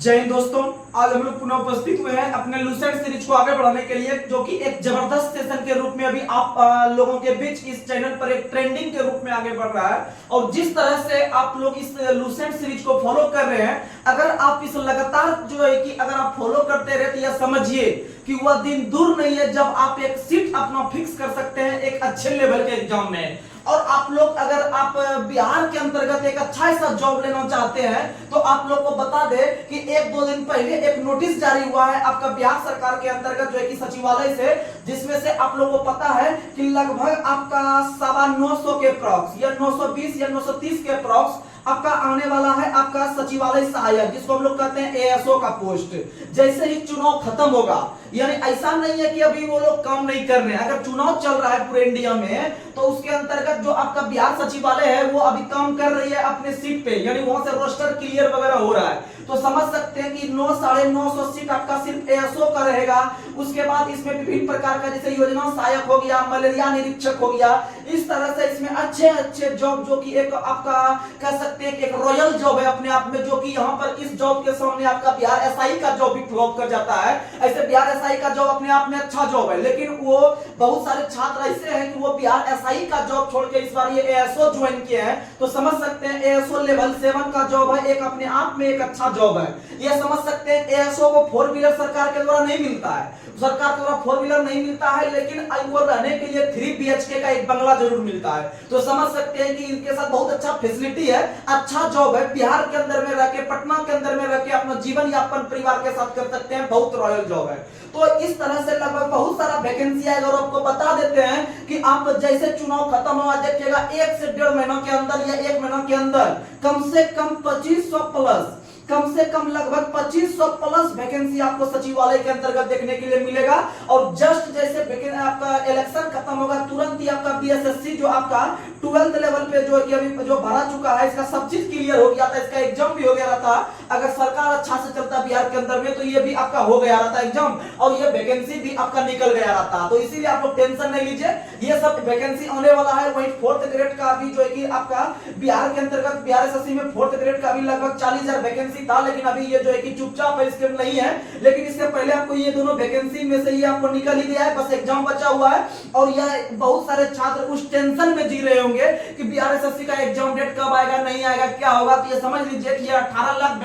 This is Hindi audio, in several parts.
जय हिंद दोस्तों, आज हम लोग पुनः उपस्थित हुए हैं अपने लूसेंट सीरीज को आगे बढ़ाने के लिए, जो कि एक जबरदस्त सेशन के रूप में अभी आप लोगों के बीच इस चैनल पर एक ट्रेंडिंग के रूप में आगे बढ़ रहा है। और जिस तरह से आप लोग इस लूसेंट सीरीज को फॉलो कर रहे हैं, अगर आप इस लगातार जो है कि अगर आप फॉलो करते रहे तो यह समझिए कि वह दिन दूर नहीं है जब आप एक सीट अपना फिक्स कर सकते हैं एक अच्छे लेवल के एग्जाम में। और आप लोग अगर आप बिहार के अंतर्गत एक अच्छा ऐसा जॉब लेना चाहते हैं तो आप लोग को बता दे कि एक दो दिन पहले एक नोटिस जारी हुआ है आपका बिहार सरकार के अंतर्गत जो है कि सचिवालय से, जिसमें से आप लोगों को पता है कि लगभग आपका 950 के अप्रॉक्स या 920 या 930 के अप्रॉक्स आपका आने वाला है आपका सचिवालय सहायक, जिसको हम लोग कहते हैं एएसओ का पोस्ट। जैसे ही चुनाव खत्म होगा, यानी ऐसा नहीं है कि अभी वो लोग काम नहीं कर रहे हैं, अगर चुनाव चल रहा है पूरे इंडिया में तो उसके अंतर्गत जो आपका बिहार सचिवालय है वो अभी काम कर रही है अपने सीट पे, यानी वहां से रोस्टर क्लियर वगैरह हो रहा है। तो समझ सकते हैं कि 9-950 सीट आपका सिर्फ एएसओ का रहेगा। उसके बाद इसमें विभिन्न प्रकार का जैसे योजना सहायक हो गया, मलेरिया निरीक्षक हो गया, इस तरह से इसमें अच्छे अच्छे जॉब जो कि एक आपका कह सकते हैं कि एक रॉयल जॉब है अपने आप में, जो कि यहाँ पर इस जॉब के सामने आपका बिहार एसआई का जॉब भी फ्लॉप कर जाता है। ऐसे बिहार एसआई का जॉब अपने आप में अच्छा जॉब है, लेकिन वो बहुत सारे छात्र ऐसे हैं कि वो बिहार एसआई का जॉब छोड़ के इस बार ये एएसओ ज्वाइन किए हैं। तो समझ सकते हैं एएसओ लेवल 7 का जॉब है, एक अपने आप में एक अच्छा जॉब है। ये समझ सकते हैं एएसओ को 4 व्हीलर सरकार के द्वारा नहीं मिलता है, सरकार के द्वारा 4 व्हीलर नहीं मिलता है, लेकिन इनको रहने के लिए 3 बीएचके का एक बंगला जरूर मिलता है। तो समझ सकते हैं कि इनके साथ बहुत अच्छा फैसिलिटी है, अच्छा जॉब है, बिहार के अंदर में रह के, पटना के अंदर में रह के अपना जीवन यापन परिवार के साथ कर सकते हैं, बहुत रॉयल जॉब है। तो इस तरह से लगभग बहुत सारा वैकेंसी है। और आपको बता देते हैं कि आप जैसे चुनाव खत्म हुआ देखिएगा 1 से 1.5 महीना के अंदर या 1 महीना के अंदर कम से कम 2500 प्लस, कम से कम लगभग 2500 प्लस वैकेंसी आपको सचिवालय के अंतर्गत देखने के लिए मिलेगा। और जस्ट जैसे आपका इलेक्शन खत्म होगा तुरंत ही आपका बीएसएससी जो आपका 12th लेवल पे जो कि अभी जो भरा चुका है, इसका सब चीज क्लियर हो गया था, इसका एग्जाम भी हो गया था। अगर सरकार अच्छा से चलता बिहार के अंदर में तो ये भी आपका हो गया था एग्जाम, और ये वैकेंसी भी आपका निकल गया था। तो इसीलिए आप लोग टेंशन नहीं लीजिए, ये सब वैकेंसी आने वाला है। वही 4th ग्रेड का भी जो है कि आपका बिहार के अंतर्गत बिहार एसएससी में 4th ग्रेड का भी लगभग 40,000 वैकेंसी था, लेकिन अभी ये जो है कि चुपचाप है, इसके नहीं है। लेकिन इससे पहले आपको ये दोनों वैकेंसी में से ये आपको निकल ही गया है, बस एग्जाम बचा हुआ है। और यह बहुत सारे छात्र उस टेंशन में जी रहे होंगे कि बिहार एसएससी का एग्जाम डेट कब आएगा, नहीं आएगा, क्या होगा। तो ये समझ लीजिए कि 18 लाख,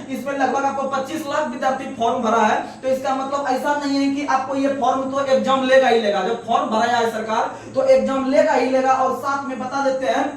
इसमें लगभग आपको 25 लाख विद्यार्थी फॉर्म भरा है। तो इसका मतलब ऐसा नहीं है कि आपको ये फॉर्म तो एग्जाम लेगा ही लेगा, जब फॉर्म भराया है सरकार तो एग्जाम लेगा ही लेगा। और साथ में बता देते हैं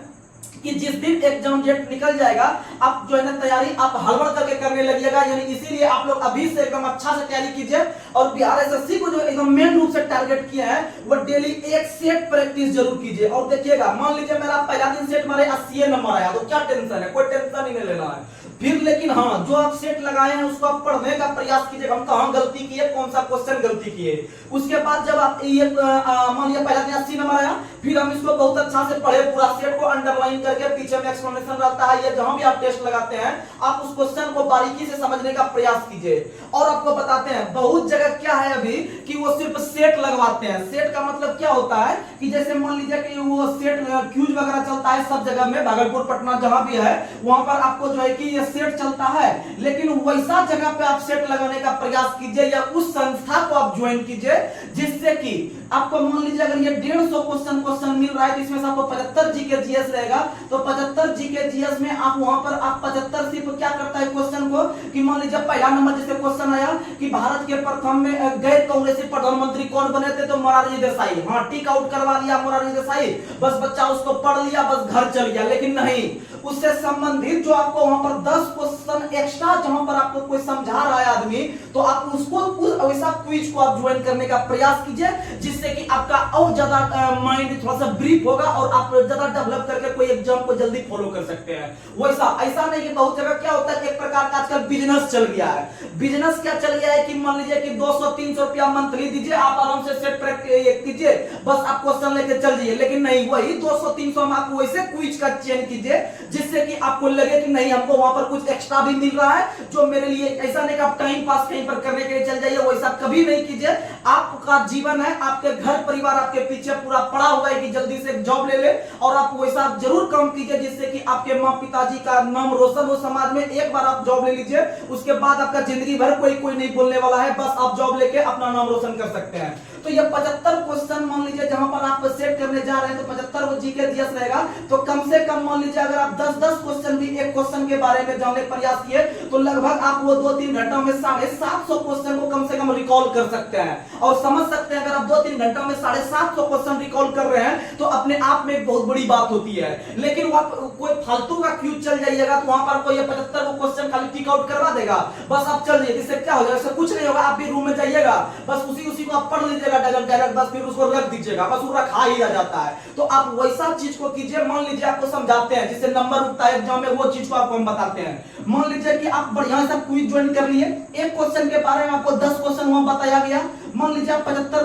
कि जिस दिन एग्जाम डेट निकल जाएगा आप जो है ना तैयारी आप हड़बड़ करके करने लगिएगा, यानी इसीलिए आप लोग अभी से एकदम अच्छा से तैयारी कीजिए। और बिहार एसएससी को जो एकदम मेन रूप से टारगेट किया है वो डेली एक सेट प्रैक्टिस जरूर कीजिए। और देखिएगा, मान लीजिए मेरा पहला दिन सेट मारे 80 नंबर आया तो क्या टेंशन है, कोई टेंशन ही नहीं लेना है फिर। लेकिन हाँ, जो आप सेट लगाए हैं उसको आप पढ़ने का प्रयास कीजिए, हम कहां गलती किए, कौन सा क्वेश्चन गलती किए। उसके बाद जब आप ये मान लिया पहला दिन 80 नंबर आया, फिर हम इसको बहुत अच्छा से पढ़े, पूरा सेट को अंडरलाइन करके पीछे में एक्सप्लेनेशन रहता है, ये जहां भी आप टेस्ट लगाते हैं आप उस क्वेश्चन को बारीकी से समझने का प्रयास कीजिए। और आपको बताते हैं बहुत जगह क्या है अभी कि वो सिर्फ सेट लगवाते हैं। सेट का मतलब क्या होता है कि जैसे मान लीजिए कि वो सेट क्यूज वगैरह चलता है सब जगह में, भागलपुर पटना जहां भी है वहां पर आपको जो है कि ये सेट चलता है, लेकिन वैसा जगह पे आप सेट लगाने का प्रयास कीजिए या उस संस्था को आप ज्वाइन कीजिए जिससे कि आपको मान लीजिए अगर ये 150 क्वेश्चन मिल रहा है तो इसमें से आपको 75 जीके जीएस रहेगा। तो 75 जीके जीएस में आप वहां पर आप 75 सिर्फ क्या करता है क्वेश्चन को कि मान लीजिए पहला नंबर जैसे क्वेश्चन आया कि भारत के प्रथम में गैर कांग्रेसी प्रधानमंत्री कौन बने थे, तो मोरारजी देसाई। हाँ, टिक आउट करवा लिया मोरारजी देसाई, बस बच्चा उसको पढ़ लिया, बस घर चल गया। लेकिन नहीं, उससे संबंधित जो आपको वहां पर 10 क्वेश्चन एक्स्ट्रा जहां पर आपको कोई समझा रहा है आदमी, तो आप उसको वैसा क्विज को आप ज्वाइन करने का प्रयास कीजिए जिससे कि आपका और ज्यादा माइंड थोड़ा सा ब्रीफ होगा और आप ज्यादा डेवलप करके कोई एग्जाम को जल्दी फॉलो कर सकते हैं। वैसा ऐसा नहीं कि बहुत जगह क्या होता है कि एक प्रकार का आजकल बिजनेस चल गया है। बिजनेस क्या चल गया है कि मान लीजिए कि 200-300 रुपया मंथली दीजिए, आप आराम से सेट प्रैक्टिस कीजिए, बस आप क्वेश्चन लेके चल जाइए। लेकिन नहीं, वही 200-300 में आप वैसे क्विज का चयन कीजिए जिससे कि आपको लगे कि नहीं हमको वहां पर कुछ एक्स्ट्रा भी मिल रहा है जो मेरे लिए, ऐसा नहीं कि आप टाइम पास कहीं पर करने के लिए चल जाइए, वैसा कभी नहीं कीजिए। आपका जीवन है, आपके घर परिवार आपके पीछे पूरा पड़ा हुआ है कि जल्दी से एक जॉब ले ले, और आप वैसा जरूर काम कीजिए जिससे कि आपके माँ पिताजी का नाम रोशन हो समाज में। एक बार आप जॉब ले लीजिए, उसके बाद आपका जिंदगी भर कोई नहीं बोलने वाला है, बस आप जॉब लेके अपना नाम रोशन कर सकते हैं। तो ये 75 क्वेश्चन मान लीजिए जहां पर आप सेट करने जा रहे हैं, तो 75 वो जीके जीएस रहेगा, तो कम से कम मान लीजिए अगर आप 10-10 क्वेश्चन भी एक क्वेश्चन के बारे में जानने का प्रयास किए तो लगभग आप वो 2-3 घंटों में 750 क्वेश्चन को कम से कम रिकॉल कर सकते हैं और समझ सकते हैं। अगर आप 2-3 घंटों में 750 क्वेश्चन रिकॉल कर रहे हैं तो अपने आप में एक बहुत बड़ी बात होती है। लेकिन वहां कोई फालतू का क्यूज चल जाइएगा तो वहां पर कोई 75 क्वेश्चन खाली टिक आउट करवा देगा, बस आप चल जाइए, इससे क्या हो जाएगा? इससे कुछ नहीं होगा। आप भी रूम में जाइएगा, बस उसी को आप पढ़ लीजिएगा डायरेक्ट, बस फिर उसको रख दीजिएगा, बस वो रखा ही रह जाता है। तो आप वैसा चीज को कीजिए। मान लीजिए आपको समझाते हैं जिससे नंबर उठता है एग्जाम में, वो चीज को आपको हम बताते हैं। मान लीजिए कि आप बढ़िया से क्विज ज्वाइन कर लिए, एक क्वेश्चन के बारे में आपको 10 क्वेश्चन वहां बताया गया। मान लीजिए आप 75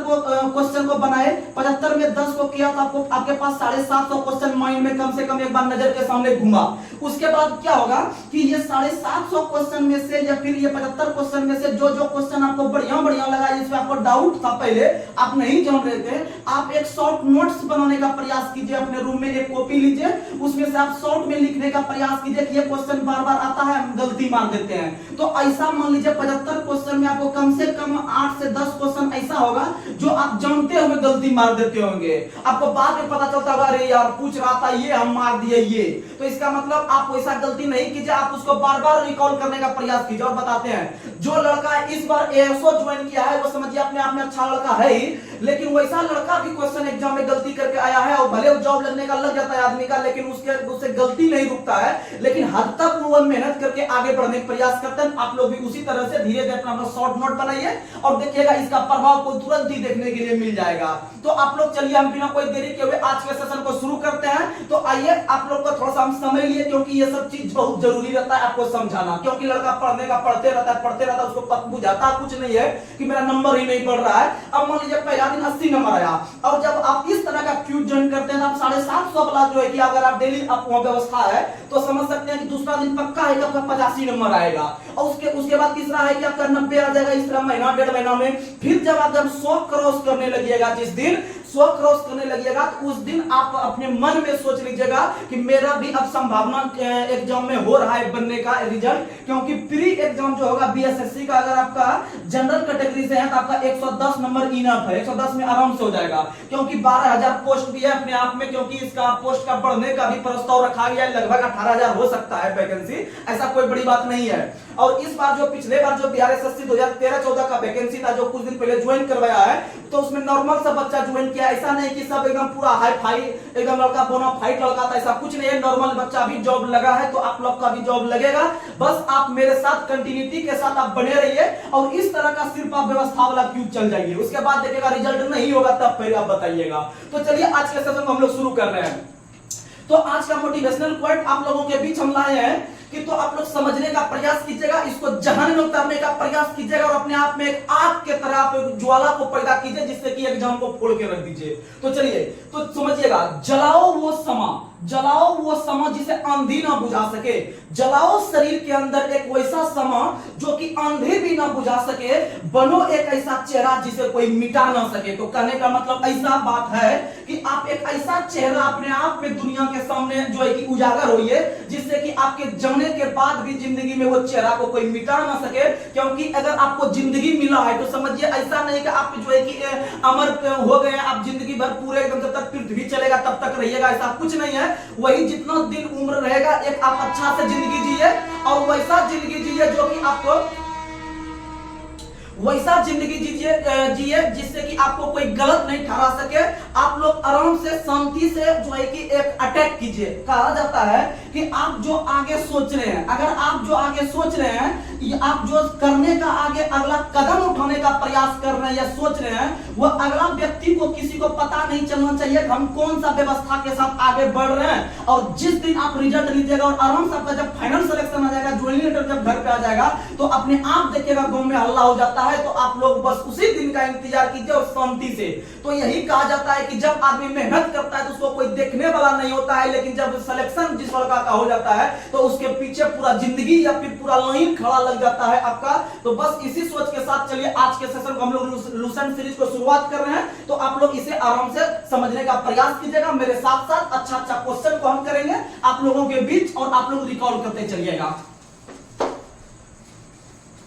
क्वेश्चन को बनाए, 75 में 10 को किया तो आपको आपके पास 750 क्वेश्चन माइंड में कम से कम एक बार नजर के सामने घूमा। उसके बाद क्या होगा कि ये 750 क्वेश्चन में से या फिर ये 75 क्वेश्चन में से जो क्वेश्चन आपको बढ़िया लगा, जिसमें आपको डाउट था पहले आप नहीं जान रहे थे, आप एक शॉर्ट नोट्स बनाने का प्रयास कीजिए। अपने रूम में एक कॉपी लीजिए, उसमें से आप शॉर्ट में लिखने का प्रयास कीजिए कि ये क्वेश्चन बार-बार आता है, हम गलती मान देते हैं। तो ऐसा मान लीजिए 75 क्वेश्चन में आपको कम से कम 8 से 10 क्वेश्चन ऐसा होगा जो आप जानते हुए गलती मार देते होंगे। आपको बाद में पता चलता होगा अरे यार पूछ रहा था ये, हम मार दिए ये। तो इसका मतलब आप वैसा गलती नहीं कीजिए, आप उसको बार-बार रिकॉल करने का प्रयास कीजिए। और बताते हैं जो लड़का इस बार एएसओ ज्वाइन किया है वो समझिए अपने आप में अच्छा लड़का है ही, लेकिन वैसा लड़का भी क्वेश्चन एग्जाम में गलती करके आया है और भले वो जॉब लगने का लग जाता है आदमी का, लेकिन उससे गलती नहीं रुकता है, लेकिन हद तक वो मेहनत करके आगे बढ़ने का प्रयास करते हैं। आप लोग भी उसी तरह से धीरे धीरे अपना शॉर्ट नोट बनाइए और देखिएगा इसका प्रभाव को तुरंत ही देखने के लिए मिल जाएगा। तो आप लोग चलिए हम बिना कोई देरी के हुए आज के सेशन को शुरू करते हैं। तो आइए आप लोग को थोड़ा सा हम समझ लिए, क्योंकि ये सब चीज बहुत जरूरी रहता है आपको समझाना, क्योंकि लड़का पढ़ने का पढ़ते रहता है, उसको बुझाता कुछ नहीं है कि मेरा नंबर ही नहीं बढ़ रहा है। अब मान लीजिए पहला दिन 80 नंबर आया, और जब आप इस तरह का क्यूज ज्वाइन करते हैं तो आप 750 वाला जो है कि अगर आप डेली आप वहां व्यवस्था है तो समझ सकते हैं कि दूसरा दिन पक्का है कि आपका 85 नंबर आएगा, और उसके बाद तीसरा है कि आपका 90 आ जाएगा। इस तरह महीना डेढ़ महीना में फिर जब आप 100 क्रॉस करने लगिएगा, जिस दिन 100 क्रॉस करने लगिएगा तो उस दिन आप अपने मन में सोच लीजिएगा कि मेरा भी अब संभावना एग्जाम में हो रहा है बनने का रिजल्ट, क्योंकि प्री एग्जाम जो होगा बीएसएससी का अगर आपका जनरल कैटेगरी से है तो आपका 110 नंबर इनफ है, 110 में आराम से हो जाएगा, क्योंकि 12,000 पोस्ट भी है अपने आप में, क्योंकि इसका पोस्ट का बढ़ने का भी प्रस्ताव रखा गया है, लगभग 18,000 हो सकता है वैकेंसी, ऐसा कोई बड़ी बात नहीं है। और इस बार जो पिछले बार जो बिहार एसएससी 2013-14 का वैकेंसी था जो कुछ दिन पहले ज्वाइन करवाया है, तो उसमें नॉर्मल सा बच्चा ज्वाइन किया, ऐसा नहीं कि सब एकदम पूरा हाई फाई एकदम लड़का बोना फाइट लड़का था, ऐसा कुछ नहीं है। नॉर्मल बच्चा भी जॉब लगा है तो आप लोग का भी जॉब लगेगा, बस आप मेरे साथ कंटिन्यूटी के साथ आप बने रहिए और इस तरह का सिर्फ आप व्यवस्था वाला क्यूज चल जाइए, उसके बाद देखिएगा रिजल्ट नहीं होगा तब फिर आप बताइएगा। तो चलिए आज के सेशन को हम लोग शुरू कर रहे हैं। तो आज का मोटिवेशनल पॉइंट आप लोगों के बीच हम लाए हैं कि तो आप लोग समझने का प्रयास कीजिएगा, इसको जहन में उतारने का प्रयास कीजिएगा और अपने आप में एक आग के तरह आप एक ज्वाला को पैदा कीजिए जिससे कि एग्जाम को फोड़ के रख दीजिए। तो चलिए तो समझिएगा, जलाओ वो समा जिसे आंधी ना बुझा सके, जलाओ शरीर के अंदर एक वैसा समा जो कि आंधी भी ना बुझा सके, बनो एक ऐसा चेहरा जिसे कोई मिटा ना सके। तो कहने का मतलब ऐसा बात है कि आप एक ऐसा चेहरा अपने आप में दुनिया के सामने जो है कि उजागर होइए जिससे कि आपके जाने के बाद भी जिंदगी में वो चेहरा को कोई मिटा ना सके। क्योंकि अगर आपको जिंदगी मिला है तो समझिए ऐसा नहीं कि आप जो है कि अमर हो गए, आप जिंदगी भर पूरे एकदम जब तक पृथ्वी चलेगा तब तक रहिएगा, ऐसा कुछ नहीं है। वही जितना दिन उम्र रहेगा एक आप अच्छा से जिंदगी जिए और वैसा जिंदगी जिए जो कि आपको वैसा जिंदगी जिए जिससे कि आपको कोई गलत नहीं ठहरा सके। आप लोग आराम से शांति से जो है कि एक अटैक कीजिए। कहा जाता है कि आप जो आगे सोच रहे हैं, अगर आप जो आगे सोच रहे हैं ये आप जो करने का आगे अगला कदम उठाने का प्रयास कर रहे हैं या सोच रहे हैं, वो अगला व्यक्ति को किसी को पता नहीं चलना चाहिए कि हम कौन सा व्यवस्था के साथ आगे बढ़ रहे हैं। और जिस दिन आप रिजल्ट लीजिएगा और आराम से आपका जब फाइनल सिलेक्शन आ जाएगा, ज्वाइनिंग लेटर जब घर पे आ जाएगा, तो अपने आप देखिएगा गांव में हल्ला हो जाता है। तो आप लोग बस उसी दिन का इंतजार कीजिए और शांति से। तो यही कहा जाता है कि जब आदमी मेहनत करता है तो उसको कोई देखने वाला नहीं होता है, लेकिन जब सिलेक्शन जिस लड़का का हो जाता है तो उसके पीछे पूरा जिंदगी या फिर पूरा लाइन खड़ा लग जाता है आपका। तो बस इसी सोच के साथ चलिए आज के सेशन को हम लोग लूसेंट सीरीज को शुरुआत कर रहे हैं। तो आप लोग इसे आराम से समझने का प्रयास कीजिएगा, मेरे साथ साथ अच्छा अच्छा क्वेश्चन को हम करेंगे आप लोगों के बीच और आप लोग रिकॉल करते चलिएगा।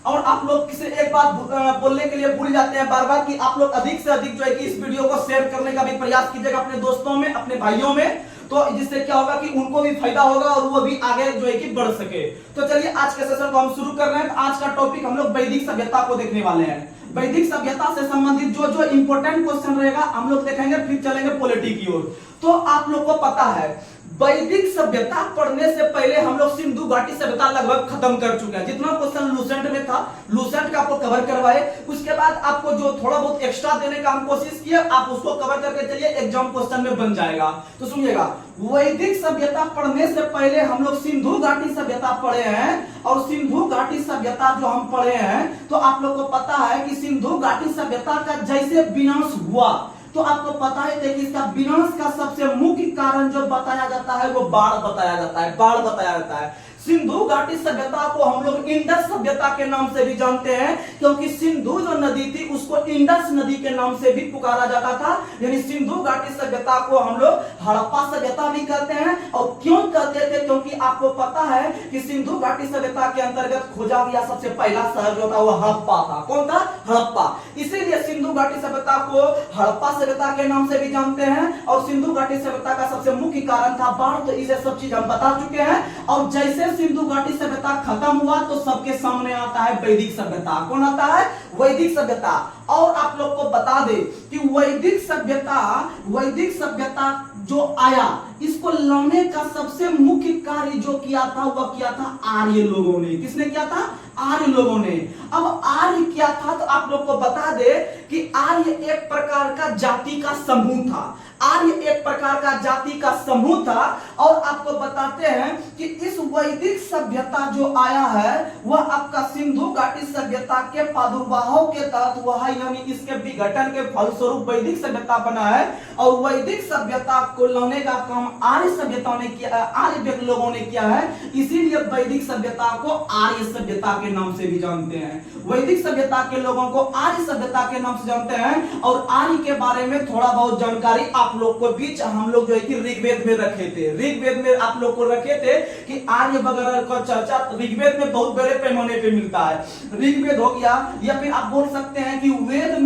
और आप लोग किसी एक बात बोलने के लिए भूल जाते हैं बार बार कि आप लोग अधिक से अधिक जो है कि इस वीडियो को शेयर करने का भी प्रयास कीजिएगा अपने दोस्तों में, अपने भाइयों में। तो जिससे क्या होगा कि उनको भी फायदा होगा और वो भी आगे जो है कि बढ़ सके। तो चलिए आज के सेशन को हम शुरू कर रहे हैं। तो आज का टॉपिक हम लोग वैदिक सभ्यता को देखने वाले हैं। वैदिक सभ्यता से संबंधित जो जो इंपॉर्टेंट क्वेश्चन रहेगा हम लोग देखेंगे, फिर चलेंगे पॉलिटी की ओर। तो आप लोग को पता है वैदिक सभ्यता पढ़ने से पहले हम लोग सिंधु घाटी सभ्यता लगभग खत्म कर चुके हैं। जितना क्वेश्चन लूसेंट में था, लूसेंट का आपको कवर करवाए। उसके बाद आपको जो थोड़ा बहुत एक्स्ट्रा देने का हम कोशिश किए, आप उसको कवर करके चलिए, एग्जाम क्वेश्चन में बन जाएगा। तो सुनिएगा, वैदिक सभ्यता पढ़ने से पहले हम लोग सिंधु घाटी सभ्यता पढ़े हैं। और सिंधु घाटी सभ्यता जो हम पढ़े हैं, तो आप लोग को पता है कि सिंधु घाटी सभ्यता का जैसे विनाश हुआ, तो आपको पता है कि इसका विनाश का सबसे मुख्य कारण जो बताया जाता है वो बाढ़ बताया जाता है। बाढ़ बताया जाता है। सिंधु घाटी सभ्यता को हम लोग इंडस सभ्यता के नाम से भी जानते हैं, क्योंकि सिंधु जो नदी थी उसको इंडस नदी के नाम से भी पुकारा जाता था। यानी सिंधु घाटी सभ्यता को हम लोग हड़प्पा सभ्यता भी कहते हैं। और क्यों कहते थे? क्योंकि आपको पता है कि सिंधु घाटी सभ्यता के अंतर्गत खोजा गया सबसे पहला शहर जो था वो हड़प्पा था। कौन था? हड़प्पा। इसीलिए सिंधु घाटी सभ्यता को हड़प्पा सभ्यता के नाम से भी जानते हैं। और सिंधु घाटी सभ्यता का सबसे मुख्य कारण था बाढ़। तो इसे सब चीज हम बता चुके हैं। और जैसे सिंधु घाटी सभ्यता खत्म हुआ तो सबके सामने आता है वैदिक सभ्यता। कौन आता है? वैदिक सभ्यता। और आप लोग को बता दे कि वैदिक सभ्यता जो आया, इसको लाने का सबसे मुख्य कार्य जो किया था वह किया था आर्य लोगों ने। किसने किया था? आर्य लोगों ने। अब आर्य क्या था? तो आप लोग को बता दे कि आर्य एक प्रकार का जाति का समूह था। आर्य एक प्रकार का जाति का समूह था। और आपको बताते हैं कि इस वैदिक सभ्यता जो आया है वह आपका सिंधु घाटी सभ्यता के प्रादुर्भाव के तहत हुआ है, यानी इसके विघटन के फलस्वरूप वैदिक सभ्यता बना है। और वैदिक सभ्यता को लाने का काम आर्य सभ्यता ने किया, आर्य लोगों ने किया है। इसीलिए वैदिक सभ्यता को आर्य सभ्यता के नाम से भी जानते हैं। वैदिक सभ्यता के लोगों को आर्य सभ्यता के नाम से जानते हैं। और आर्य के बारे में थोड़ा बहुत जानकारी आप लोग को बीच हम लोग जो है कि ऋग्वेद में रखे थे। ऋग्वेद में आप लोग को रखे थे कि आर्य वगैरह का चर्चा ऋग्वेद में बहुत बड़े पैमाने पे मिलता है। ऋग्वेद हो गया, या फिर आप बोल सकते हैं कि वेद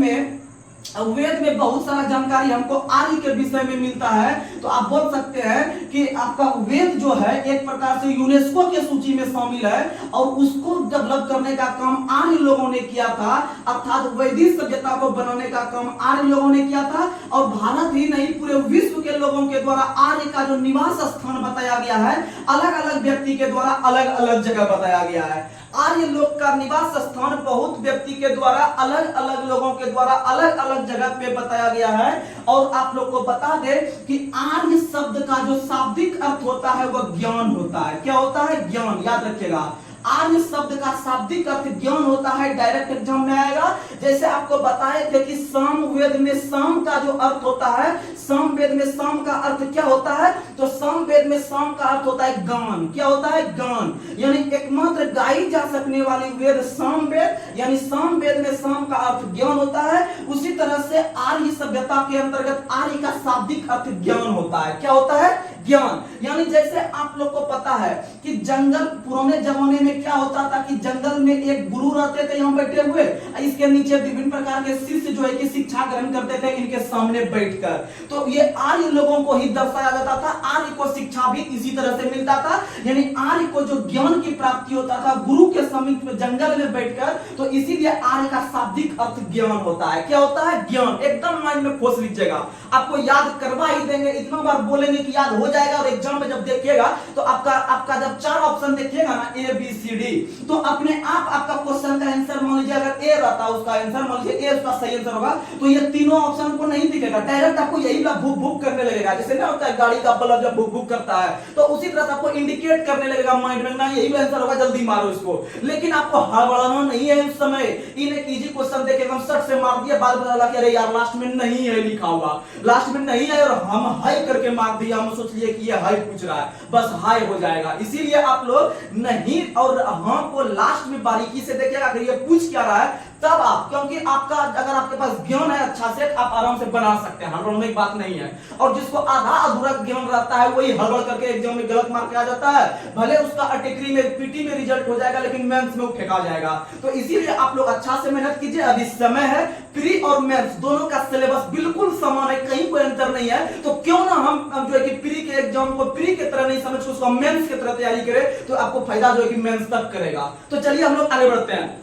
में बहुत सारा जानकारी हमको आर्य के विषय में मिलता है। तो आप बोल सकते हैं कि आपका वेद जो है एक प्रकार से यूनेस्को के सूची में शामिल है। और उसको डेवलप करने का काम आर्य लोगों ने किया था, अर्थात वैदिक सभ्यता को बनाने का काम आर्य लोगों ने किया था। और भारत ही नहीं, पूरे विश्व के लोगों के द्वारा आर्य का जो निवास स्थान बताया गया है, अलग अलग व्यक्ति के द्वारा अलग अलग जगह बताया गया है। आर्य लोग का निवास स्थान बहुत व्यक्ति के द्वारा अलग अलग लोगों के द्वारा अलग अलग जगह पे बताया गया है। और आप लोग को बता दे कि आर्य शब्द का जो शाब्दिक अर्थ होता है वह ज्ञान होता है। क्या होता है? ज्ञान। याद रखिएगा, आर्य शब्द का शाब्दिक अर्थ ज्ञान होता है। डायरेक्ट एग्जाम में आएगा। जैसे आपको बताए थे कि साम वेद में साम का जो अर्थ होता है, साम वेद में साम का अर्थ क्या होता है? तो साम वेद में साम का अर्थ होता है गान। क्या होता है? गान। यानी एकमात्र गाई जा सकने वाली वेद साम वेद, यानी साम वेद में साम का अर्थ ज्ञान होता है। उसी तरह से आर्य सभ्यता के अंतर्गत आर्य का शाब्दिक अर्थ ज्ञान होता है। क्या होता है? ज्ञान। यानी जैसे आप लोग को पता है कि जंगल, पुराने जमाने में क्या होता था कि जंगल में एक गुरु रहते थे यहाँ बैठे हुए, इसके नीचे विभिन्न प्रकार के शिष्य जो है कि शिक्षा ग्रहण करते थे इनके सामने बैठकर। तो ये आर्य लोगों को ही दर्शाया जाता था। आर्य को शिक्षा भी इसी तरह से मिलता था। यानी आर्य को जो ज्ञान की प्राप्ति होता था गुरु के समीप में जंगल में बैठकर, तो इसीलिए आर्य का शाब्दिक अर्थ ज्ञान होता है। क्या होता है? ज्ञान। एकदम माइंड में खोस लीजिएगा, आपको याद करवा ही देंगे। इतना बार बोलेंगे कि याद हो जाएगा और एग्जाम में जब देखिएगा तो आपका जब 4 ऑप्शन देखिएगा ना ए बी सी डी, तो अपने आप आपका क्वेश्चन का आंसर मान लीजिए अगर ए रहता उसका आंसर मान लीजिए ए उसका सही आंसर होगा, तो ये तीनों ऑप्शन को नहीं दिखेगा, डायरेक्ट आपको यही भूक भूक करने लगेगा। जैसे ना होता है गाड़ी का बल्ब जब भूक भूक करता है तो उसी तरह से आपको इंडिकेट करने लगेगा माइंड में, ना यही आंसर होगा जल्दी मारो इसको। लेकिन आपको हड़बड़ाना नहीं है उस समय, इन एक इजी क्वेश्चन देके एकदम सट से मार दिया, बाद बता कि अरे यार लास्ट में नहीं है लिखा हुआ, लास्ट में नहीं है और हम हाई करके मार दिया, हम सोच लिए कि ये हाई पूछ रहा है, बस हाई हो जाएगा। इसीलिए आप लोग नहीं और हाँ को लास्ट में बारीकी से देखिएगा अगर ये पूछ क्या रहा है तब आप, क्योंकि आपका अगर आपके पास ज्ञान है अच्छा से आप आराम से बना सकते हैं, हड़बड़ में एक बात नहीं है। और जिसको आधा अधूरा ज्ञान रहता है वही हड़बड़ करके एग्जाम में गलत मार्क आ जाता है, भले उसका अटेकरी में पीटी में रिजल्ट हो जाएगा लेकिन मेंस में वो फेंका जाएगा। तो इसीलिए आप लोग अच्छा से मेहनत कीजिए, अभी समय है, प्री और मेंस दोनों का सिलेबस बिल्कुल समान है, कहीं कोई अंतर नहीं है। तो क्यों ना हम जो है कि प्री के एग्जाम को प्री की तरह नहीं समझ उसको मेंस की तरह तैयारी करें, तो आपको फायदा जो है कि मेंस तक करेगा। तो चलिए हम लोग आगे बढ़ते हैं।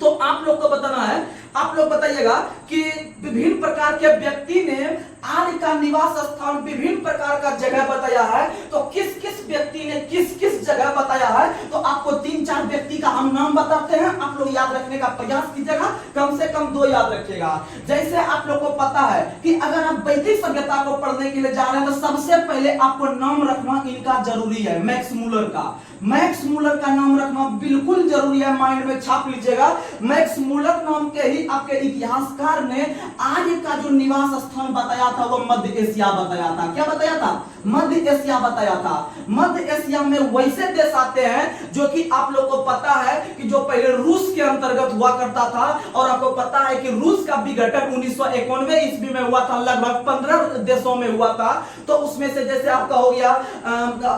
तो आप लोग को बताना है, आप लोग बताइएगा कि विभिन्न प्रकार के व्यक्ति ने आर्य का निवास स्थान विभिन्न प्रकार का जगह बताया है, तो किस किस व्यक्ति ने किस किस जगह बताया है, तो आपको 3-4 व्यक्ति का हम नाम बताते हैं, आप लोग याद रखने का प्रयास कीजिएगा, कम से कम 2 याद रखिएगा। जैसे आप लोग को पता है कि अगर आप वैदिक सभ्यता को पढ़ने के लिए जा रहे हैं तो सबसे पहले आपको नाम रखना इनका जरूरी है, मैक्स मूलर का। मैक्स मूलर का नाम रखना बिल्कुल जरूरी है, माइंड में छाप लीजिएगा। मैक्स मूलर नाम के ही आपके इतिहासकार ने आर्य का जो निवास स्थान बताया था वो मध्य एशिया बताया था। क्या बताया था? मध्य एशिया बताया था। मध्य एशिया में वैसे देश आते हैं जो कि आप लोग को पता है कि जो पहले रूस के अंतर्गत हुआ करता था, और आपको पता है कि रूस का विघटन 1991 ईस्वी में हुआ था, लगभग 15 देशों में हुआ था। तो उसमें से जैसे आपका हो गया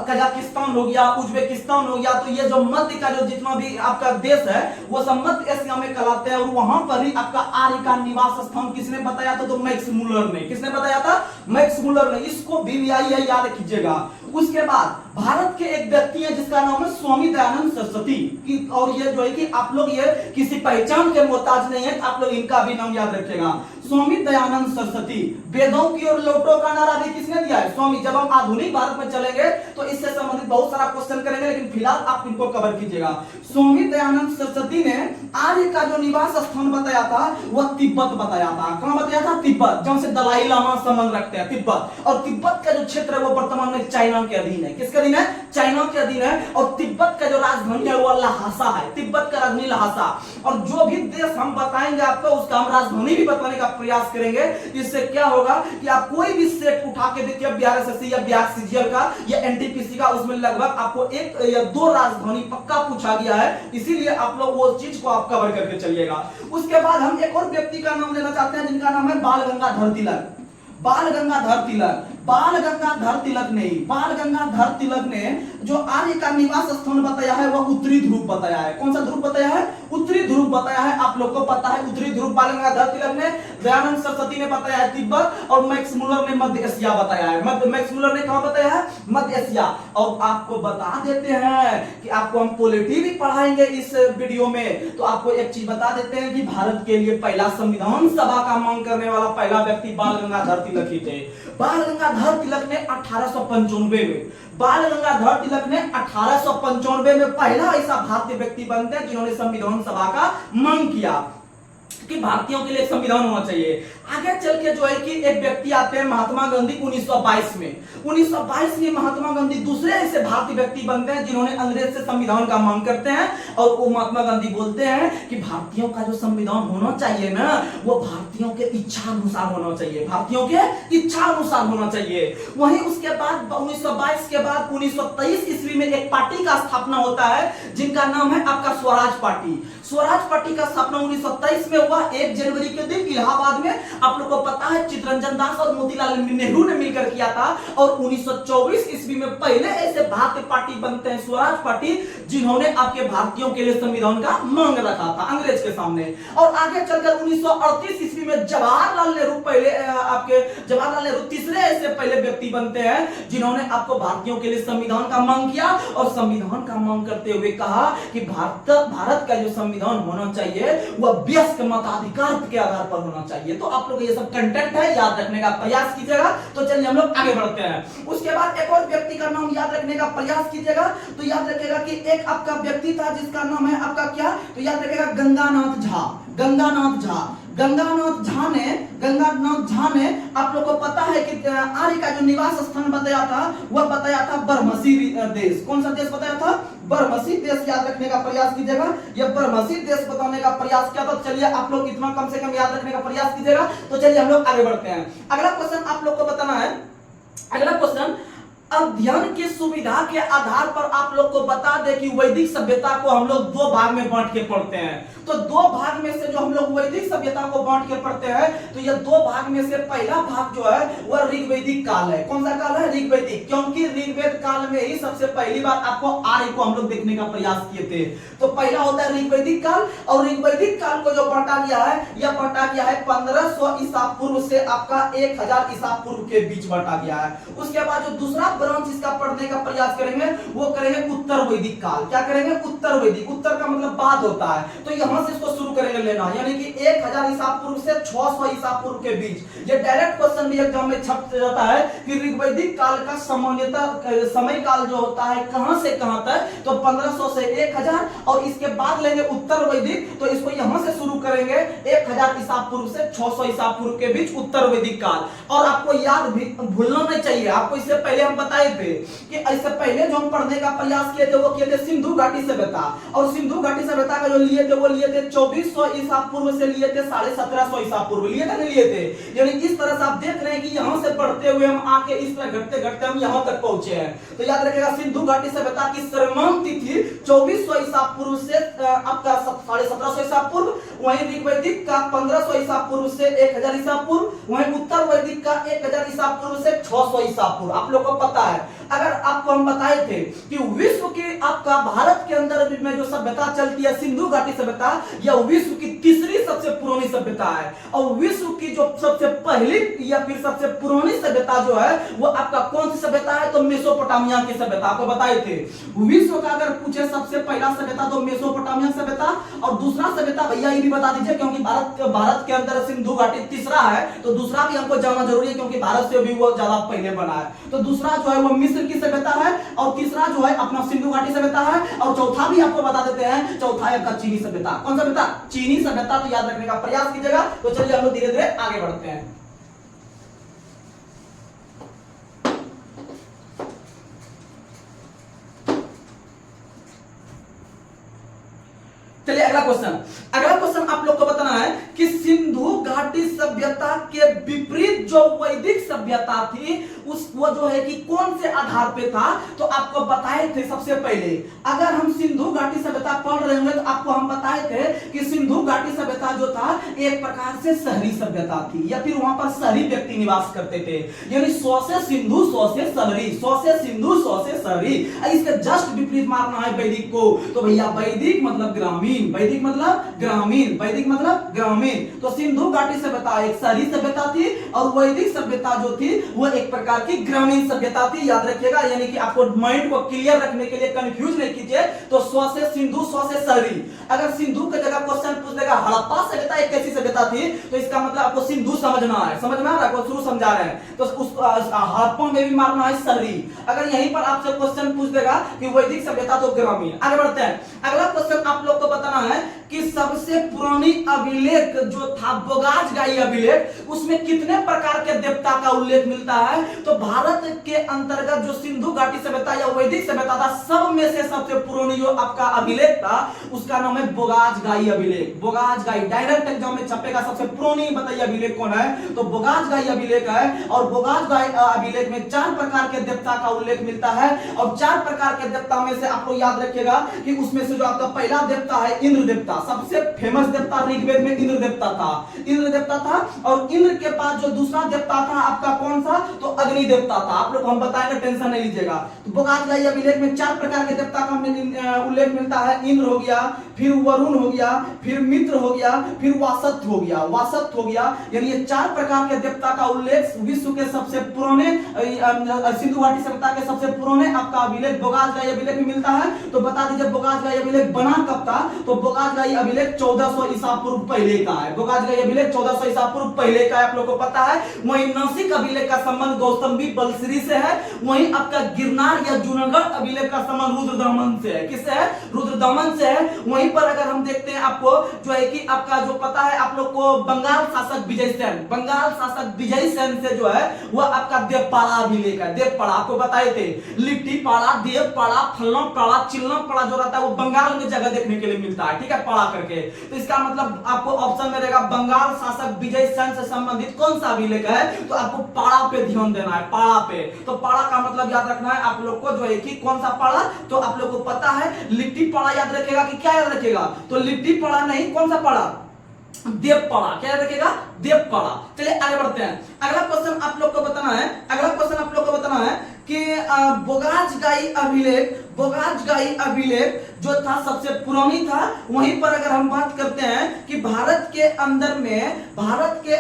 कजाकिस्तान हो गया, उज्बेकिस्तान हो गया, तो ये जो मध्य का जो जितना भी आपका देश है वो सब मध्य एशिया में कहलाते हैं। और वहां पर ही आपका आर्य का निवास स्थान किसने बताया था? तो मैक्स मूलर ने। किसने बताया था? मैक्स मूलर ने। इसको भी याद कीजिएगा। उसके बाद भारत के एक व्यक्ति है जिसका नाम है स्वामी दयानंद सरस्वती, और ये जो है कि आप लोग ये किसी पहचान के मोहताज नहीं है, आप लोग इनका भी नाम याद रखिएगा, स्वामी दयानंद सरस्वती। वेदों की ओर लौटो का नारा भी किसने दिया है? स्वामी। जब हम आधुनिक भारत में चलेंगे तो इससे संबंधित बहुत सारा क्वेश्चन करेंगे, लेकिन फिलहाल आप इनको कवर कीजिएगा। स्वामी दयानंद सरस्वती ने आर्य का जो निवास स्थान बताया था वह तिब्बत बताया था। कहां बताया था? तिब्बत, जहां से दलाई लामा संबंध रखते हैं, तिब्बत। और तिब्बत का जो क्षेत्र है वो वर्तमान में चाइना के अधीन है। किसके अधीन है? चाइना के अधीन है। और तिब्बत का जो राजधानी है वो लहासा है, तिब्बत का राजधानी लहासा। और जो भी देश हम बताएंगे आपको उसका हम राजधानी भी बताने का प्रयास करेंगे। इससे क्या होगा कि आप कोई भी सेट उठा के देखिए, बिहार एसएससी या बिहार सीजीएल का या एनटीपीसी का, उसमें लगभग आपको 1 या 2 राजधानी पक्का पूछा गया है। इसीलिए आप लोग वो चीज को आप कवर करके चलिएगा। उसके बाद हम एक और व्यक्ति का नाम लेना चाहते हैं जिनका नाम है बाल गंगाधर तिलक। बाल गंगाधर तिलक। बाल गंगाधर तिलक ने, बाल गंगाधर तिलक ने जो आर्य का निवास स्थान बताया है वह उत्तरी ध्रुव बताया है। कौन सा ध्रुव बताया है? उत्तरी ध्रुव बताया है। आप लोग को पता है उत्तरी ध्रुव बाल गंगाधर तिलक ने, दयानंद सरस्वती ने बताया है तिब्बत, और मैक्स मूलर ने मध्य एशिया बताया है। मैक्स मूलर ने कहां बताया है? मध्य एशिया। और आपको बता देते हैं कि आपको हम पॉलिटी भी पढ़ाएंगे इस वीडियो में, तो आपको एक चीज बता देते हैं कि भारत के लिए पहला संविधान सभा का मांग करने वाला पहला व्यक्ति बाल गंगाधर तिलक ही थे। बाल गंगाधर तिलक ने 1895 में, बाल गंगाधर तिलक ने 1895 में पहला ऐसा भारतीय व्यक्ति बनते हैं जिन्होंने संविधान सभा का मांग किया कि भारतीयों के लिए संविधान होना चाहिए। आगे चल के जो है कि एक व्यक्ति आते हैं महात्मा गांधी 1922 में। 1922 में महात्मा गांधी दूसरे ऐसे भारतीय व्यक्ति बनते हैं जिन्होंने अंग्रेज से संविधान का मांग करते हैं, और वो महात्मा गांधी बोलते हैं कि भारतीयों का जो संविधान होना चाहिए ना वो भारतीयों के इच्छा अनुसार होना चाहिए, भारतीयों के इच्छा अनुसार होना चाहिए। वहीं उसके बाद 1922 के बाद 1923 ईस्वी में एक पार्टी का स्थापना होता है जिनका नाम है आपका स्वराज पार्टी। स्वराज पार्टी का स्थापना 1923 में हुआ 1 जनवरी के दिन इलाहाबाद में। आप लोगों को पता है चित्तरंजन दास और मोतीलाल नेहरू ने मिलकर किया था। और 1924 ईस्वी में पहले ऐसे भारतीय पार्टी बनते हैं स्वराज पार्टी जिन्होंने आपके भारतीयों के लिए संविधान का मांग रखा था अंग्रेज के सामने। और आगे चलकर 1938 ईस्वी में जवाहरलाल नेहरू तीसरे ऐसे पहले व्यक्ति बनते हैं जिन्होंने आपको भारतीयों के लिए संविधान का मांग किया और संविधान का मांग करते हुए कहा कि भारत का जो संविधान होना चाहिए वह वयस्क मताधिकार के आधार पर होना चाहिए। तो आप लोग ये सब कंटेंट है, याद रखने का प्रयास कीजिएगा। तो चलिए हम लोग आगे बढ़ते हैं। उसके बाद एक और व्यक्ति का नाम याद रखने का प्रयास कीजिएगा। तो याद रखिएगा कि एक आपका व्यक्ति था जिसका नाम है आपका क्या, तो याद रखिएगा गंगानाथ झा। गंगानाथ झा ने आप लोग को पता है कि आर्य का जो निवास स्थान बताया था वह बताया था बरमसी देश। कौन सा देश बताया था? बरमसी देश। याद रखने का प्रयास कीजिएगा, यह बरमसी देश बताने का प्रयास किया था। चलिए आप लोग इतना कम से कम याद रखने का प्रयास कीजिएगा। तो चलिए हम लोग आगे बढ़ते हैं। अगला क्वेश्चन आप लोग को बताना है। अगला क्वेश्चन, अध्ययन की सुविधा के आधार पर आप लोग को बता दे कि वैदिक सभ्यता को हम लोग दो भाग में बांट के पढ़ते हैं। तो दो भाग में से जो हम लोग वैदिक सभ्यता को बांट के पढ़ते हैं, तो ये दो भाग में से पहला भाग जो है वह ऋग्वैदिक काल है। कौन सा काल है? ऋग्वैदिक। क्योंकि ऋग्वेद काल में ही सबसे पहली बार आपको आर्य को हम लोग देखने का प्रयास किए थे। तो पहला होता है ऋग्वैदिक काल, और ऋग्वैदिक काल को जो बांटा गया है, यह बांटा गया है 1500 ईसा पूर्व से आपका 1000 ईसा पूर्व के बीच बांटा गया है। उसके बाद जो दूसरा ब्रांच इसका पढ़ने का प्रयास करेंगे वो करेंगे उत्तर वैदिक काल। क्या करेंगे? उत्तर वैदिक। उत्तर का मतलब बाद होता है, तो यहां से इसको शुरू करेंगे लेना, यानी कि 1000 ईसा पूर्व से 600 ईसा पूर्व के बीच। ये डायरेक्ट क्वेश्चन भी एग्जाम में छप जाता है कि ऋग्वैदिक काल का सामान्यतः समय काल जो होता है कहां से कहां तक, तो 1500 से 1000, और इसके बाद लेंगे उत्तर वैदिक, तो इसको यहां से शुरू करेंगे 1000 ईसा पूर्व से 600 ईसा पूर्व के बीच उत्तर वैदिक काल। और आपको याद भी भूलना नहीं चाहिए, आपको इससे पहले हम बताए थे कि इससे पहले जो हम पढ़ने का प्रयास किए थे वो किए थे सिंधु घाटी सभ्यता, और सिंधु घाटी सभ्यता का जो लिए थे वो लिए थे 2400 ईसा पूर्व से लिए थे 1750 ईसा पूर्व। लिए थे नहीं लिए थे? यानी इस तरह से आप देख रहे हैं कि यहां से पढ़ते हुए हम आके इस तरह घटते घटते हम यहां तक पहुंचे हैं। तो याद रखिएगा सिंधु घाटी सभ्यता की सर्वमान्य तिथि 2400 ईसा पूर्व से आपका 1750 ईसा पूर्व, वहीं ऋग्वैदिक का 1500 ईसा पूर्व से 1000 ईसा पूर्व, वहीं उत्तर वैदिक का 1000 ईसा पूर्व से 600 ईसा पूर्व। आप लोग को पता है, अगर आपको हम बताए थे कि विश्व की आपका भारत के अंदर में जो सभ्यता चलती है सिंधु घाटी सभ्यता, यह विश्व की तीसरी सबसे पुरानी सभ्यता है। और विश्व की जो सबसे पहली या फिर सबसे पुरानी सभ्यता जो है वो आपका कौन सी सभ्यता है? तो मेसोपोटामिया की सभ्यता। आपको बताए थे विश्व का अगर पूछे सबसे पहला सभ्यता तो मेसोपोटामिया सभ्यता, और दूसरा सभ्यता भैया ये भी बता दीजिए, क्योंकि भारत के अंदर सिंधु घाटी तीसरा है, तो दूसरा भी हमको जानना जरूरी है क्योंकि भारत से भी वो ज्यादा पहले बना है। तो दूसरा जो है वो मिस्र की सभ्यता है, और तीसरा जो है अपना सिंधु घाटी सभ्यता है, और चौथा भी आपको बता देते हैं, चौथा है आपका चीनी सभ्यता। कौन सा सभ्यता? चीनी सभ्यता। तो याद रखने का प्रयास कीजिएगा। तो चलिए हम लोग धीरे धीरे आगे बढ़ते हैं। चलिए अगला क्वेश्चन आप लोग को बताना है कि सिंधु घाटी सभ्यता के विपरीत जो वैदिक सभ्यता थी वो जो है कि कौन से आधार पे था, तो आपको बताए थे सबसे पहले, अगर हम सिंधु घाटी सभ्यता पढ़ रहे होंगे तो आपको हम बताए थे कि सिंधु घाटी सभ्यता जो था एक प्रकार से शहरी सभ्यता थी, या फिर वहां पर शहरी व्यक्ति निवास करते थे। यानी 100 से सिंधु 100 से शहरी, 100 से सिंधु 100 से शहरी। इसके जस्ट विपरीत मारना है वैदिक को, तो भैया वैदिक मतलब ग्रामीण, वैदिक मतलब ग्रामीण, वैदिक मतलब ग्रामीण। तो सिंधु घाटी सभ्यता एक शहरी सभ्यता थी, और वैदिक सभ्यता जो थी वो एक प्रकार की ग्रामीण सभ्यता थी। याद रखिएगा, यानी कि आपको माइंड को क्लियर रखने के लिए कंफ्यूज नहीं कीजिए। तो 100 से सिंधु 100 से शहरी। अगर सिंधु की जगह क्वेश्चन पूछ देगा हड़प्पा सभ्यता एक कैसी सभ्यता थी, तो इसका मतलब आपको सिंधु समझना है, समझ में आ रहा है? शुरू समझा रहे हैं तो उस हड़प्पा में भी मारना है शहरी। अगर यहीं पर आपसे क्वेश्चन पूछ देगा कि वैदिक सभ्यता तो ग्रामीण। आगे बढ़ते हैं। अगला क्वेश्चन आप लोग को बताना है कि सबसे पुरानी अभिलेख जो था बोगाजगाई अभिलेख, उसमें कितने प्रकार के देवता का उल्लेख मिलता है? तो भारत के अंतर्गत जो सिंधु घाटी सभ्यता या वैदिक सभ्यता था, सब में से सबसे पुरानी जो आपका अभिलेख था उसका नाम है बोगाजगाई अभिलेख। बोगाजगाई डायरेक्ट एग्जाम में छपेगा, सबसे पुरानी बताइए अभिलेख कौन है? तो बोगाजगाई अभिलेख है। और बोगाजगाई अभिलेख में 4 प्रकार के देवता का उल्लेख मिलता है, और 4 प्रकार के देवता में से आपको याद रखिएगा कि उसमें से जो आपका पहला देवता है इंद्र देवता। सबसे फेमस देवता ऋग्वेद में इंद्र देवता था, इंद्र देवता था। और इंद्र के बाद जो दूसरा देवता था आपका कौन सा, तो अग्नि देवता था। आप लोग हम बताएंगे, टेंशन नहीं लीजिएगा। तो बोगासगाई अभिलेख में 4 प्रकार के देवता का उल्लेख मिलता है। इंद्र हो गया, फिर वरुण हो गया, फिर मित्र हो गया, फिर वासत हो गया, वासत हो गया। यानी ये 4 प्रकार के देवता का उल्लेख विश्व के सबसे पुराने सिंधु घाटी सभ्यता के सबसे पुराने आपका अभिलेख बोगासगाई अभिलेख में मिलता है। तो बता दीजिए बोगासगाई अभिलेख बना कब था, तो बोगासगाई अभिलेख 1400 ईसा पूर्व पहले का है। बोगासगाई अभिलेख 1400 ईसा पूर्व पहले का है, आप लोग को पता है। वहीं नासिक अभिलेख का संबंध गौतमी बलश्री से है। वहीं आपका गिरनार या जूनागढ़ अभिलेख का संबंध रुद्रदमन से है। किससे है, रुद्रदमन से है। वहीं पर अगर हम देखते हैं आपको जो है कि आपका जो पता है आप लोग को बंगाल शासक विजय सेन, बंगाल शासक विजय सेन से जो है वह आपका देवपाड़ा अभिलेख है। देवपाड़ा आपको बताए थे, लिट्टी पाड़ा, देवपाड़ा, फलना पाड़ा, चिलना पाड़ा जो रहता है वो बंगाल में जगह देखने के लिए मिलता है, ठीक है, पाड़ा करके। तो इसका मतलब आपको ऑप्शन में रहेगा बंगाल शासक विजय सेन से संबंधित कौन सा अभिलेख है, तो आपको पाड़ा पे ध्यान देना है, पाड़ा पे। तो पाड़ा का मतलब याद रखना है आप लोग को जो है कि कौन सा पाड़ा, तो आप लोग को पता है लिट्टी पाड़ा याद रखेगा कि क्या याद रखेगा, तो लिट्टी पाड़ा नहीं, कौन सा पाड़ा, देवपाड़ा। क्या याद रखेगा, देवपाड़ा। चलिए आगे बढ़ते हैं। अगला क्वेश्चन आप लोग को बताना है, अगला क्वेश्चन आप लोग को बताना है कि बोगासगाई अभिलेख, बोगासगाई अभिलेख जो था सबसे पुरानी था। वहीं पर अगर हम बात करते हैं कि भारत के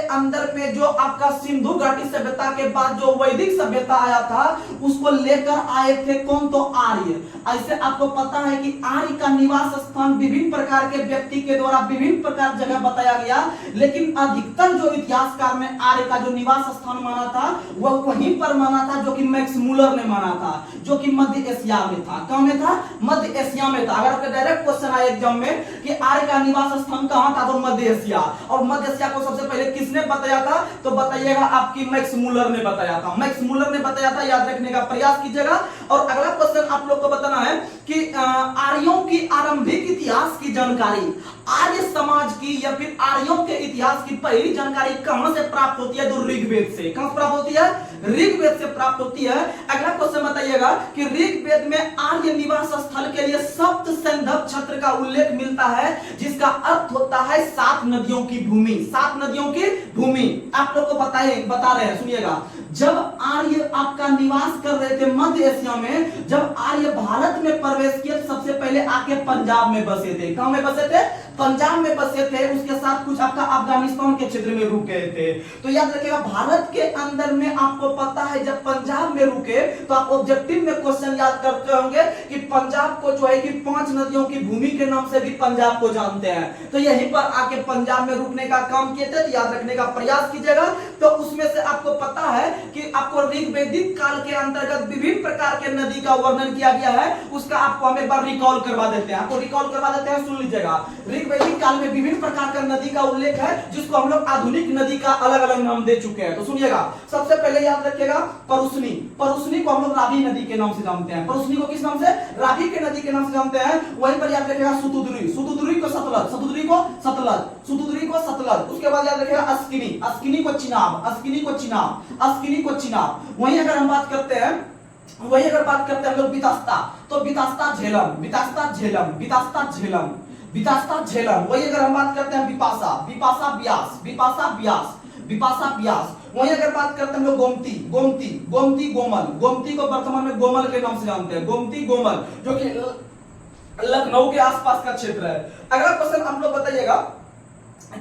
अंदर में जो आपका सिंधु घाटी सभ्यता के बाद जो वैदिक सभ्यता आया था उसको लेकर आए थे कौन, तो आर्य। ऐसे आपको पता है कि आर्य का निवास स्थान विभिन्न प्रकार के व्यक्ति के द्वारा विभिन्न प्रकार जगह बताया गया, लेकिन अधिकतर जो इतिहासकार में आर्य का जो निवास स्थान माना था वह वहीं पर माना था जो कि मैक्स मूलर ने माना था, जो कि मध्य एशिया में था। कहां में था, मध्य एशिया में था। अगर आपके डायरेक्ट क्वेश्चन आए एग्जाम में कि आर्य का निवास स्थान कहां था, तो मध्य एशिया। और मध्य एशिया को सबसे पहले किसने बताया था, तो बताइएगा आपकी मैक्स मूलर ने बताया था, मैक्स मूलर ने बताया था, याद रखने का प्रयास कीजिएगा। और अगला क्वेश्चन आप लोग को बताना है कि आर्यों की आरंभिक इतिहास की जानकारी, आर्य समाज की या फिर आर्यों के इतिहास की पहली जानकारी कहां से प्राप्त होती है, तो ऋग्वेद से। कहां से प्राप्त होती है, ऋग्वेद से प्राप्त होती है। अगला क्वेश्चन बताइएगा कि ऋग्वेद में आर्य निवास स्थल के लिए सप्त सैंधव क्षेत्र का उल्लेख मिलता है, जिसका अर्थ होता है 7 नदियों की भूमि, 7 नदियों की भूमि। आप लोग को बता रहे हैं, सुनिएगा। जब आर्य आपका निवास कर रहे थे मध्य एशिया में, जब आर्य भारत में प्रवेश किए सबसे पहले आके पंजाब में बसे थे। कहां में बसे थे, पंजाब में बसे थे। उसके साथ कुछ आपका अफगानिस्तान के क्षेत्र में रुक गए थे। तो याद रखिएगा भारत के अंदर में आपको पता है जब पंजाब में रुके तो आप ऑब्जेक्टिव में क्वेश्चन याद करते होंगे कि पंजाब को जो है कि 5 नदियों की भूमि के नाम से भी पंजाब को जानते हैं। तो यहीं पर आके पंजाब में रुकने का काम किए थे, तो याद रखने का प्रयास कीजिएगा। तो उसमें से आपको पता है कि आपको ऋग्वैदिक काल के अंतर्गत विभिन्न प्रकार के नदी का वर्णन किया गया है, उसका आपको हम एक बार रिकॉल करवा देते हैं, आपको रिकॉल करवा देते हैं, सुन लीजिएगा। ऋग्वैदिक काल में विभिन्न प्रकार का नदी का उल्लेख है, जिसको हम लोग आधुनिक नदी का अलग अलग नाम दे चुके हैं। तो सुनिएगा, सबसे पहले याद रखिएगा परुस्नी, परुस्नी को हम लोग रावी नदी के नाम से जानते हैं। परुस्नी को किस नाम से, रावी के नदी के नाम से जानते हैं। वहीं पर याद रखिएगा सुतुद्री, सुतुद्री को सतलज, सुतुद्री को सतलज, सुतुद्री को सतलज। उसके बाद याद रखिएगा अस्किनी, अस्किनी को चिनाब, अस्किनी को चिनाब, अस्किनी को चिनाब। वहीं अगर हम बात करते हैं, वही अगर बात करते हैं हम लोग बितास्ता, तो बितास्ता झेलम, बितास्ता झेलम, बितास्ता झेलम, बितास्ता झेलम। वही अगर हम बात करते हैं विपाशा, विपाशा व्यास, विपाशा व्यास, विपाशा व्यास। वहीं अगर बात करते हैं हम लोग गोमती, गोमती, गोमती गोमल, गोमती को वर्तमान में गोमल के नाम से जानते हैं, गोमती गोमल, जो कि लखनऊ के आसपास का क्षेत्र है। अगला क्वेश्चन आप लोग बताइएगा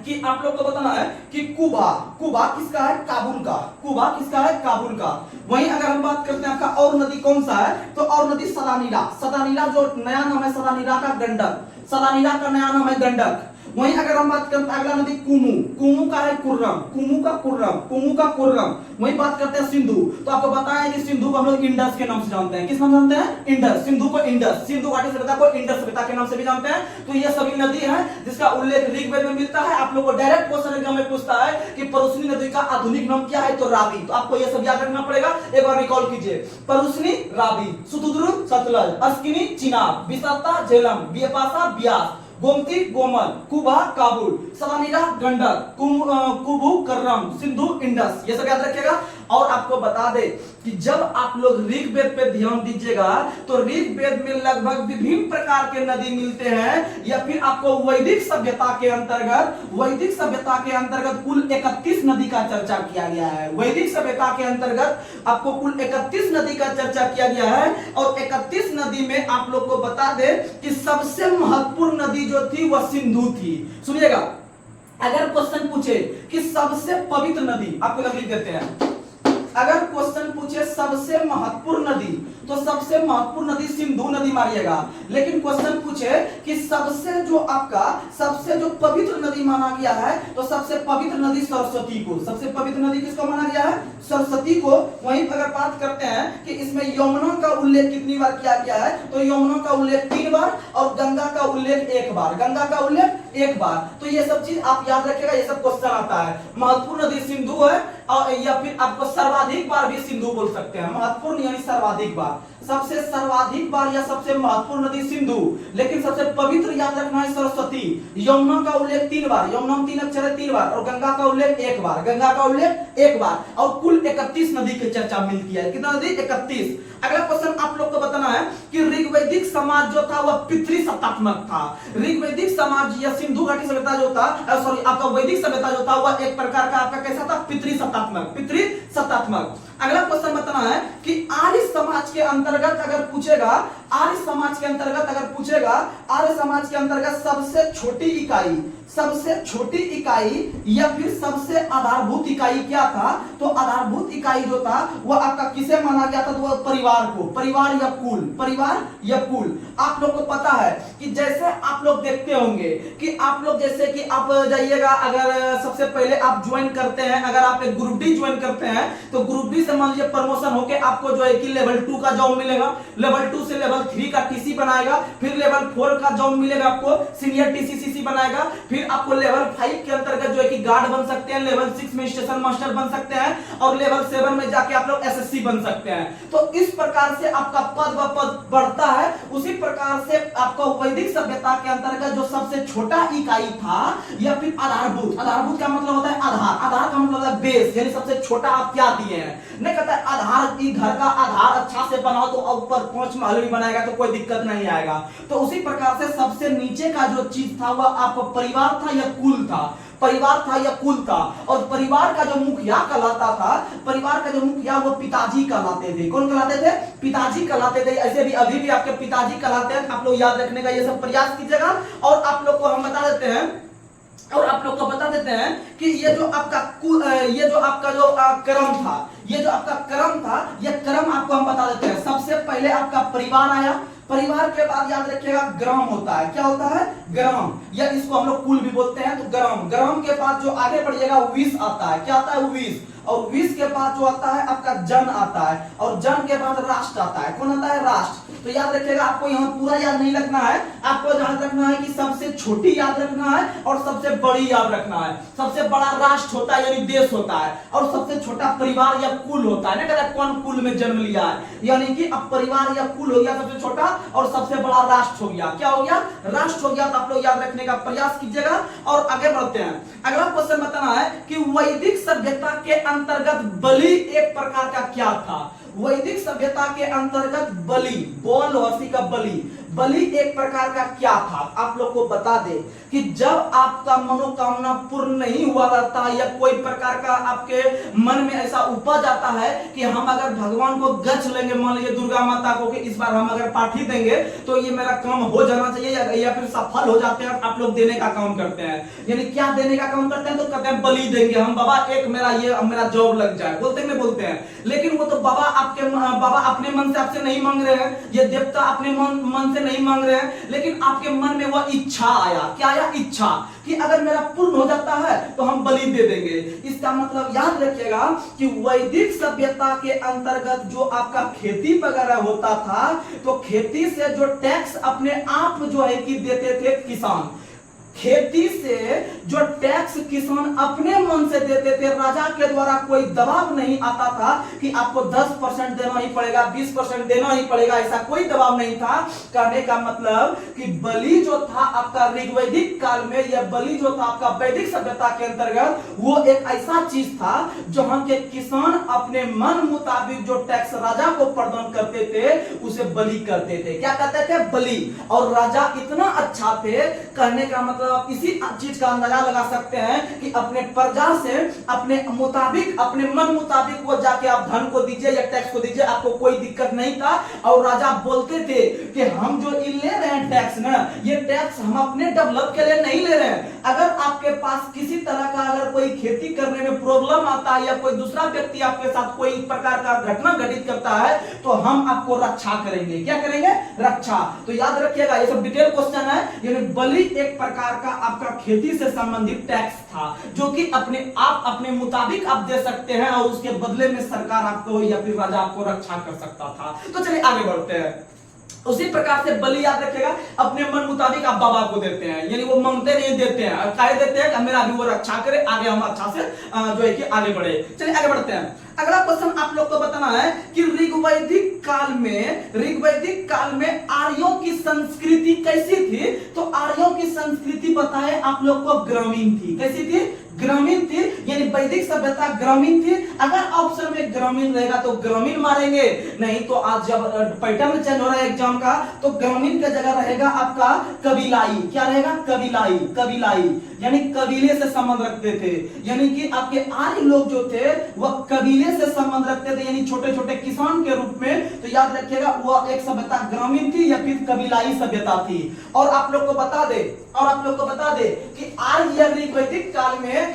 कि आप लोग को बताना है कि कुबा, कुबा किसका है, काबुल का, कुबा किसका है, काबुल का। वहीं अगर हम बात करते हैं आपका और नदी कौन सा है, तो और नदी सदानीला, सदानीला जो नया नाम है सदानीला का गंडक, सदानीला का नया नाम है गंडक। वहीं अगर हम बात करते हैं अगला नदी कुमू, कुमू का है कुर्रम, कुमू का कुर्रम, कुमू का कुर्रम। वहीं बात करते हैं सिंधु, तो आपको बताया कि सिंधु को हम लोग इंडस के नाम से जानते हैं। किस नाम जानते हैं, इंडस, सिंधु को इंडस, सिंधु घाटी सभ्यता को इंडस सभ्यता के नाम से भी जानते हैं। तो ये सभी नदी है जिसका उल्लेख ऋग्वेद में मिलता है। आप लोग को डायरेक्ट क्वेश्चन एग्जाम में पूछता है कि परुस्नी नदी का आधुनिक नाम क्या है, तो रावी। तो आपको ये सब याद रखना पड़ेगा, एक बार रिकॉल कीजिए। परुस्नी रावी, सुतुद्रु सतलज, अस्किनी चिनाब, बितास्ता झेलम, बिपाशा व्यास, गोमती गोमल, कुबा काबुल, सदानीला गंडक, कुबू कर्रम, सिंधु इंडस। ये सब याद रखिएगा। और आपको बता दे कि जब आप लोग ऋग्वेद पे ध्यान दीजिएगा तो ऋग्वेद में लगभग विभिन्न प्रकार के नदी मिलते हैं, या फिर आपको वैदिक सभ्यता के अंतर्गत कुल 31 नदी का चर्चा किया गया है। वैदिक सभ्यता के अंतर्गत आपको कुल 31 नदी का चर्चा किया गया है, और 31 नदी में आप लोग को बता दे कि सबसे महत्वपूर्ण नदी जो थी वह सिंधु थी। सुनिएगा, अगर क्वेश्चन पूछे कि सबसे पवित्र नदी, आपको लिख देते हैं, अगर क्वेश्चन पूछे सबसे महत्वपूर्ण नदी तो सबसे महत्वपूर्ण नदी सिंधु नदी मारिएगा। लेकिन क्वेश्चन पूछे कि सबसे जो पवित्र नदी माना गया है तो सबसे पवित्र नदी सरस्वती को, सबसे पवित्र नदी किसको माना गया है? सरस्वती को। वहीं अगर बात करते हैं कि इसमें यमुना का उल्लेख कितनी बार किया गया है, तो यमुना का उल्लेख 3 बार और गंगा का उल्लेख 1 बार, गंगा का उल्लेख 1 बार। तो ये सब चीज आप याद रखिएगा, ये सब क्वेश्चन आता है। महत्वपूर्ण नदी सिंधु है, और या फिर आपको सर्वाधिक बार भी सिंधु बोल सकते हैं, महत्वपूर्ण यानी सर्वाधिक बार। सबसे सर्वाधिक बार या सबसे महत्वपूर्ण नदी सिंधु, लेकिन सबसे पवित्र याद रखना है सरस्वती। यमुना का उल्लेख 3 बार, यमुना में 3 अक्षर है 3 बार, और गंगा का उल्लेख 1 बार, गंगा का उल्लेख 1 बार, और कुल 31 नदी की चर्चा मिलती है। कितना नदी? 31। अगला क्वेश्चन आप लोग को बताना है कि ऋग्वैदिक समाज जो था वह पितृसत्तात्मक था। ऋग्वैदिक समाज या सिंधु घाटी सभ्यता जो था, सॉरी आपका वैदिक सभ्यता जो था वह एक प्रकार का आपका कैसा था? पितृसत्तात्मक। अगला क्वेश्चन बताना है कि आर्य समाज के अंतर्गत अगर पूछेगा, आर्य समाज के अंतर्गत सबसे छोटी इकाई या फिर सबसे आधारभूत इकाई क्या था? तो आधारभूत इकाई जो था वह आपका किसे माना गया था? तो वह परिवार को, परिवार या कुल। आप लोग को पता है कि जैसे आप लोग देखते होंगे कि आप लोग जैसे कि आप जाइएगा, अगर सबसे पहले आप ज्वाइन करते हैं, अगर आप एक ग्रुप डी ज्वाइन करते हैं तो ग्रुप डी से मान लीजिए प्रमोशन होके आपको जो है कि लेवल 2 का जॉब मिलेगा, लेवल 2 से लेवल 3 का टीसी बनाएगा, फिर लेवल 4 का जॉब मिलेगा आपको, सीनियर टीसीसीसी बनाएगा, फिर आपको लेवल 5 के अंतर्गत जो है कि गार्ड बन सकते हैं, लेवल 6 में स्टेशन मास्टर बन सकते हैं, और लेवल 7 में जाके आप लोग एसएससी बन सकते हैं। तो इस प्रकार से आपका पद व पद बढ़ता है। उसी प्रकार से आपको वैदिक सभ्यता के अंतर्गत जो सबसे छोटा इकाई था या फिर आधारभूत का मतलब होता है आधार का मतलब होता है बेस, यानी सबसे छोटा आप क्या दिए हैं। नहीं कहता है आधार की घर का आधार अच्छा से बनाओ तो ऊपर 5 महल भी बनाएगा तो कोई दिक्कत नहीं आएगा। तो उसी प्रकार से सबसे नीचे का जो चीज था वह आपका परिवार था या कुल था, और परिवार का जो मुखिया कहलाता था, परिवार का जो मुखिया वो पिताजी कहलाते थे। कौन कहलाते थे? पिताजी कहलाते थे। ऐसे भी अभी भी आपके पिताजी कहलाते हैं। आप लोग याद रखने का ये सब प्रयास कीजिएगा। और आप लोग को हम बता देते हैं कि ये जो आपका क्रम था, ये क्रम आपको हम बता देते हैं। सबसे पहले आपका परिवार आया, परिवार के बाद याद रखिएगा ग्राम होता है। क्या होता है? ग्राम, या इसको हम लोग कुल भी बोलते हैं। तो ग्राम के बाद जो आगे बढ़िएगा विष आता है। क्या आता है? विष। और विष के बाद जो आता है आपका जन आता है, और जन के बाद राष्ट्र आता है। कौन आता है? राष्ट्र। तो याद रखिएगा, आपको यहाँ पूरा याद नहीं रखना है, आपको याद रखना है कि सबसे छोटी याद रखना है और सबसे बड़ी याद रखना है। सबसे बड़ा राष्ट्र होता है यानी देश होता है, और सबसे छोटा परिवार या कुल होता है। ना कहता है कौन कुल में जन्म लिया है, यानी कि अब परिवार या कुल हो गया सबसे छोटा, और सबसे बड़ा राष्ट्र हो गया। क्या हो गया? राष्ट्र हो गया। तो आप लोग याद रखने का प्रयास कीजिएगा। और आगे बढ़ते हैं। अगला क्वेश्चन बताना है कि वैदिक सभ्यता के अंतर्गत बलि एक प्रकार का क्या था? वैदिक सभ्यता के अंतर्गत बलि एक प्रकार का क्या था? आप लोग को बता दे कि जब आपका मनोकामना पूर्ण नहीं हुआ रहता, या कोई प्रकार का आपके मन में ऐसा उपज आता है कि हम अगर भगवान को गच लेंगे, मान लीजिए दुर्गा माता को कि इस बार हम अगर पाठी देंगे तो ये मेरा काम हो जाना चाहिए, या फिर सफल हो जाते हैं, आप लोग देने का काम करते हैं। यानी क्या देने का काम करते हैं? तो कहते हैं बलि देंगे हम, बाबा एक मेरा जॉब लग जाए, बोलते हैं। लेकिन वो तो बाबा अपने मन से आपसे नहीं मांग रहे हैं, ये देवता अपने मन से नहीं मांग रहे हैं, लेकिन आपके मन में वह इच्छा आया। क्या आया? इच्छा कि अगर मेरा पूर्ण हो जाता है तो हम बलि दे देंगे। इसका मतलब याद रखिएगा कि वैदिक सभ्यता के अंतर्गत जो आपका खेती वगैरह होता था, तो खेती से जो टैक्स अपने आप जो है कि देते थे किसान, खेती से जो टैक्स किसान अपने मन से देते थे, राजा के द्वारा कोई दबाव नहीं आता था कि आपको 10% देना ही पड़ेगा, 20% देना ही पड़ेगा, ऐसा कोई दबाव नहीं था। कहने का मतलब कि बलि जो था आपका ऋग्वैदिक काल में, यह बलि जो था आपका वैदिक सभ्यता के अंतर्गत, वो एक ऐसा चीज था जहां के किसान अपने मन मुताबिक जो टैक्स राजा को प्रदान करते थे उसे बलि करते थे। क्या कहते थे? बलि। और राजा इतना अच्छा थे, कहने का मतलब आप इसी चीज का अंदाजा लगा सकते हैं कि अपने प्रजा से अपने मुताबिक, अपने मन मुताबिक वो जाके आप धन को दीजिए या टैक्स को दीजिए, आपको कोई दिक्कत नहीं था। और राजा बोलते थे कि हम जो ले रहे हैं टैक्स ना, ये टैक्स हम अपने डेवलप के लिए नहीं ले रहे हैं। अगर आपके पास किसी तरह का अगर कोई खेती करने में प्रॉब्लम आता है या कोई दूसरा व्यक्ति आपके साथ कोई प्रकार का घटना घटित करता है तो हम आपको रक्षा करेंगे। क्या करेंगे? रक्षा। तो याद रखिएगा, ये सब डिटेल क्वेश्चन है। यानी बलि एक प्रकार का आपका खेती से संबंधित टैक्स था जो कि अपने मुताबिक आप दे सकते हैं और उसके बदले में सरकार आपको या फिर राजा आपको रक्षा कर सकता था। तो चलिए आगे बढ़ते हैं। उसी प्रकार से बलि याद रखिएगा, अपने मन मुताबिक आप बाबा को देते हैं, यानी वो मांगते नहीं, देते हैं। और क्या देते हैं? मेरा भी वो रक्षा करे, आगे हम अच्छा से जो है कि आगे बढ़े। चलिए आगे बढ़ते हैं। अगला क्वेश्चन आप लोग को बताना है कि ऋग्वैदिक काल में आर्यों की संस्कृति कैसी थी? तो आर्यों की संस्कृति बताए आप लोग को ग्रामीण थी। कैसी थी? ग्रामीण थी, यानी वैदिक सभ्यता ग्रामीण थी। अगर ऑप्शन में ग्रामीण रहेगा तो ग्रामीण मारेंगे, नहीं तो आज जब पैटर्न चेंज हो रहा है एग्जाम का तो ग्रामीण का जगह रहेगा आपका कबीलाई। क्या रहेगा? कबीलाई, यानी कबीले से संबंध रखते थे। यानी कि आपके आर्य लोग जो थे वह कबीले से संबंध रखते थे, यानी छोटे छोटे किसान के रूप में। तो याद रखिएगा वो एक सभ्यता ग्रामीण थी या फिर कबीलाई सभ्यता थी। और आप लोग को बता दे कि आर्य ऋग्वैदिक काल में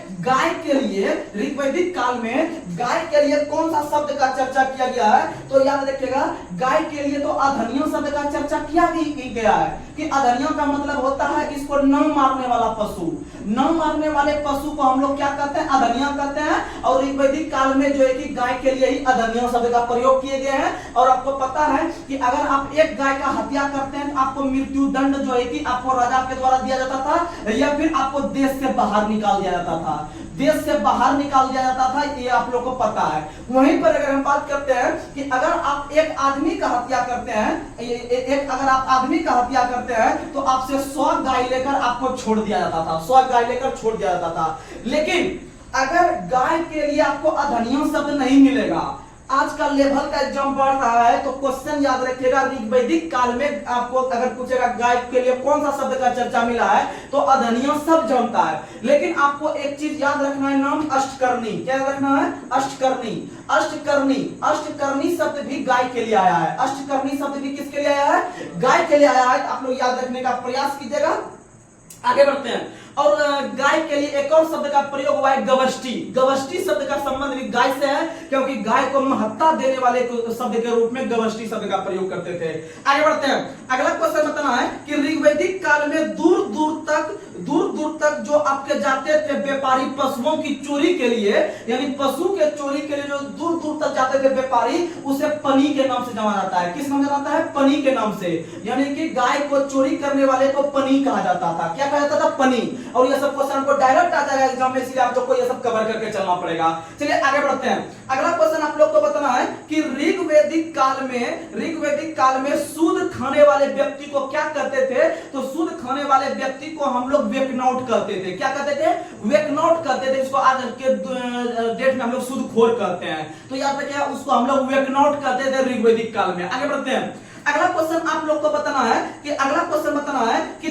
गाय के लिए कौन सा शब्द का चर्चा किया गया है? तो याद रखिएगा, गाय के लिए तो अधनियों शब्द का चर्चा किया गया है कि अधनियों का मतलब होता है इसको न मारने वाला पशु। न मारने वाले पशु को हम लोग क्या कहते हैं? अधनिया कहते हैं। और ऋग्वैदिक काल में जो है कि गाय के लिए ही अधनियों शब्द का प्रयोग किए गए हैं। और आपको पता है कि अगर आप एक गाय का हत्या करते हैं तो आपको मृत्यु दंड जो है कि आपको राजा के द्वारा दिया जाता था या फिर आपको देश से बाहर निकाल दिया जाता था। ये आप लोग को पता है। वहीं पर अगर हम बात करते हैं कि अगर आप एक आदमी का हत्या करते हैं तो आपसे 100 गाय लेकर आपको छोड़ दिया जाता था। लेकिन अगर गाय के लिए आपको अधनियों शब्द नहीं मिलेगा, आज का लेवल का एग्जाम बढ़ रहा है तो क्वेश्चन याद रखिएगा, ऋग्वैदिक काल में आपको अगर पूछेगा गाय के लिए कौन सा शब्द का चर्चा मिला है तो अधनियों सब जानता है। लेकिन आपको एक चीज याद रखना है, नाम अष्टकर्णी। क्या रखना है? अष्टकर्णी शब्द भी गाय के लिए आया है। अष्टकर्णी शब्द भी किसके लिए आया है? गाय के लिए आया है। आप लोग याद रखने का प्रयास कीजिएगा। आगे बढ़ते हैं। और गाय के लिए एक और शब्द का प्रयोग हुआ है, गवष्टी शब्द का संबंध भी गाय से है, क्योंकि गाय को महत्ता देने वाले शब्द के रूप में गवष्टी शब्द का प्रयोग करते थे। आगे बढ़ते हैं। अगला क्वेश्चन बताना है कि ऋग्वैदिक काल में दूर दूर तक जो आपके जाते थे व्यापारी पशुओं की चोरी के लिए, यानी पशु के चोरी के लिए जो दूर दूर तक जाते थे व्यापारी, उसे पनी के नाम से जाना जाता है। किस नाम से जाता है? पनी के नाम से। यानी कि गाय को चोरी करने वाले को पनी कहा जाता था। क्या कहा जाता था? पनी। और ये सब क्वेश्चन को डायरेक्ट आ जाएगा एग्जाम में, इसलिए आप लोग को ये सब कवर करके चलना पड़ेगा। चलिए आगे बढ़ते हैं। अगला क्वेश्चन आप लोग को बताना है कि ऋग्वैदिक काल में सूद खाने वाले व्यक्ति को क्या करते थे? तो सूद खाने वाले व्यक्ति को हम लोग वेकनॉट कहते थे। क्या कहते थे? वेकनॉट कहते थे। इसको आज के डेट में हम लोग सूदखोर कहते हैं। तो याद रखिए, उसको हम लोग वेकनॉट कहते थे ऋग्वैदिक काल में। आगे बढ़ते हैं। अगला क्वेश्चन आप लोग को बताना है कि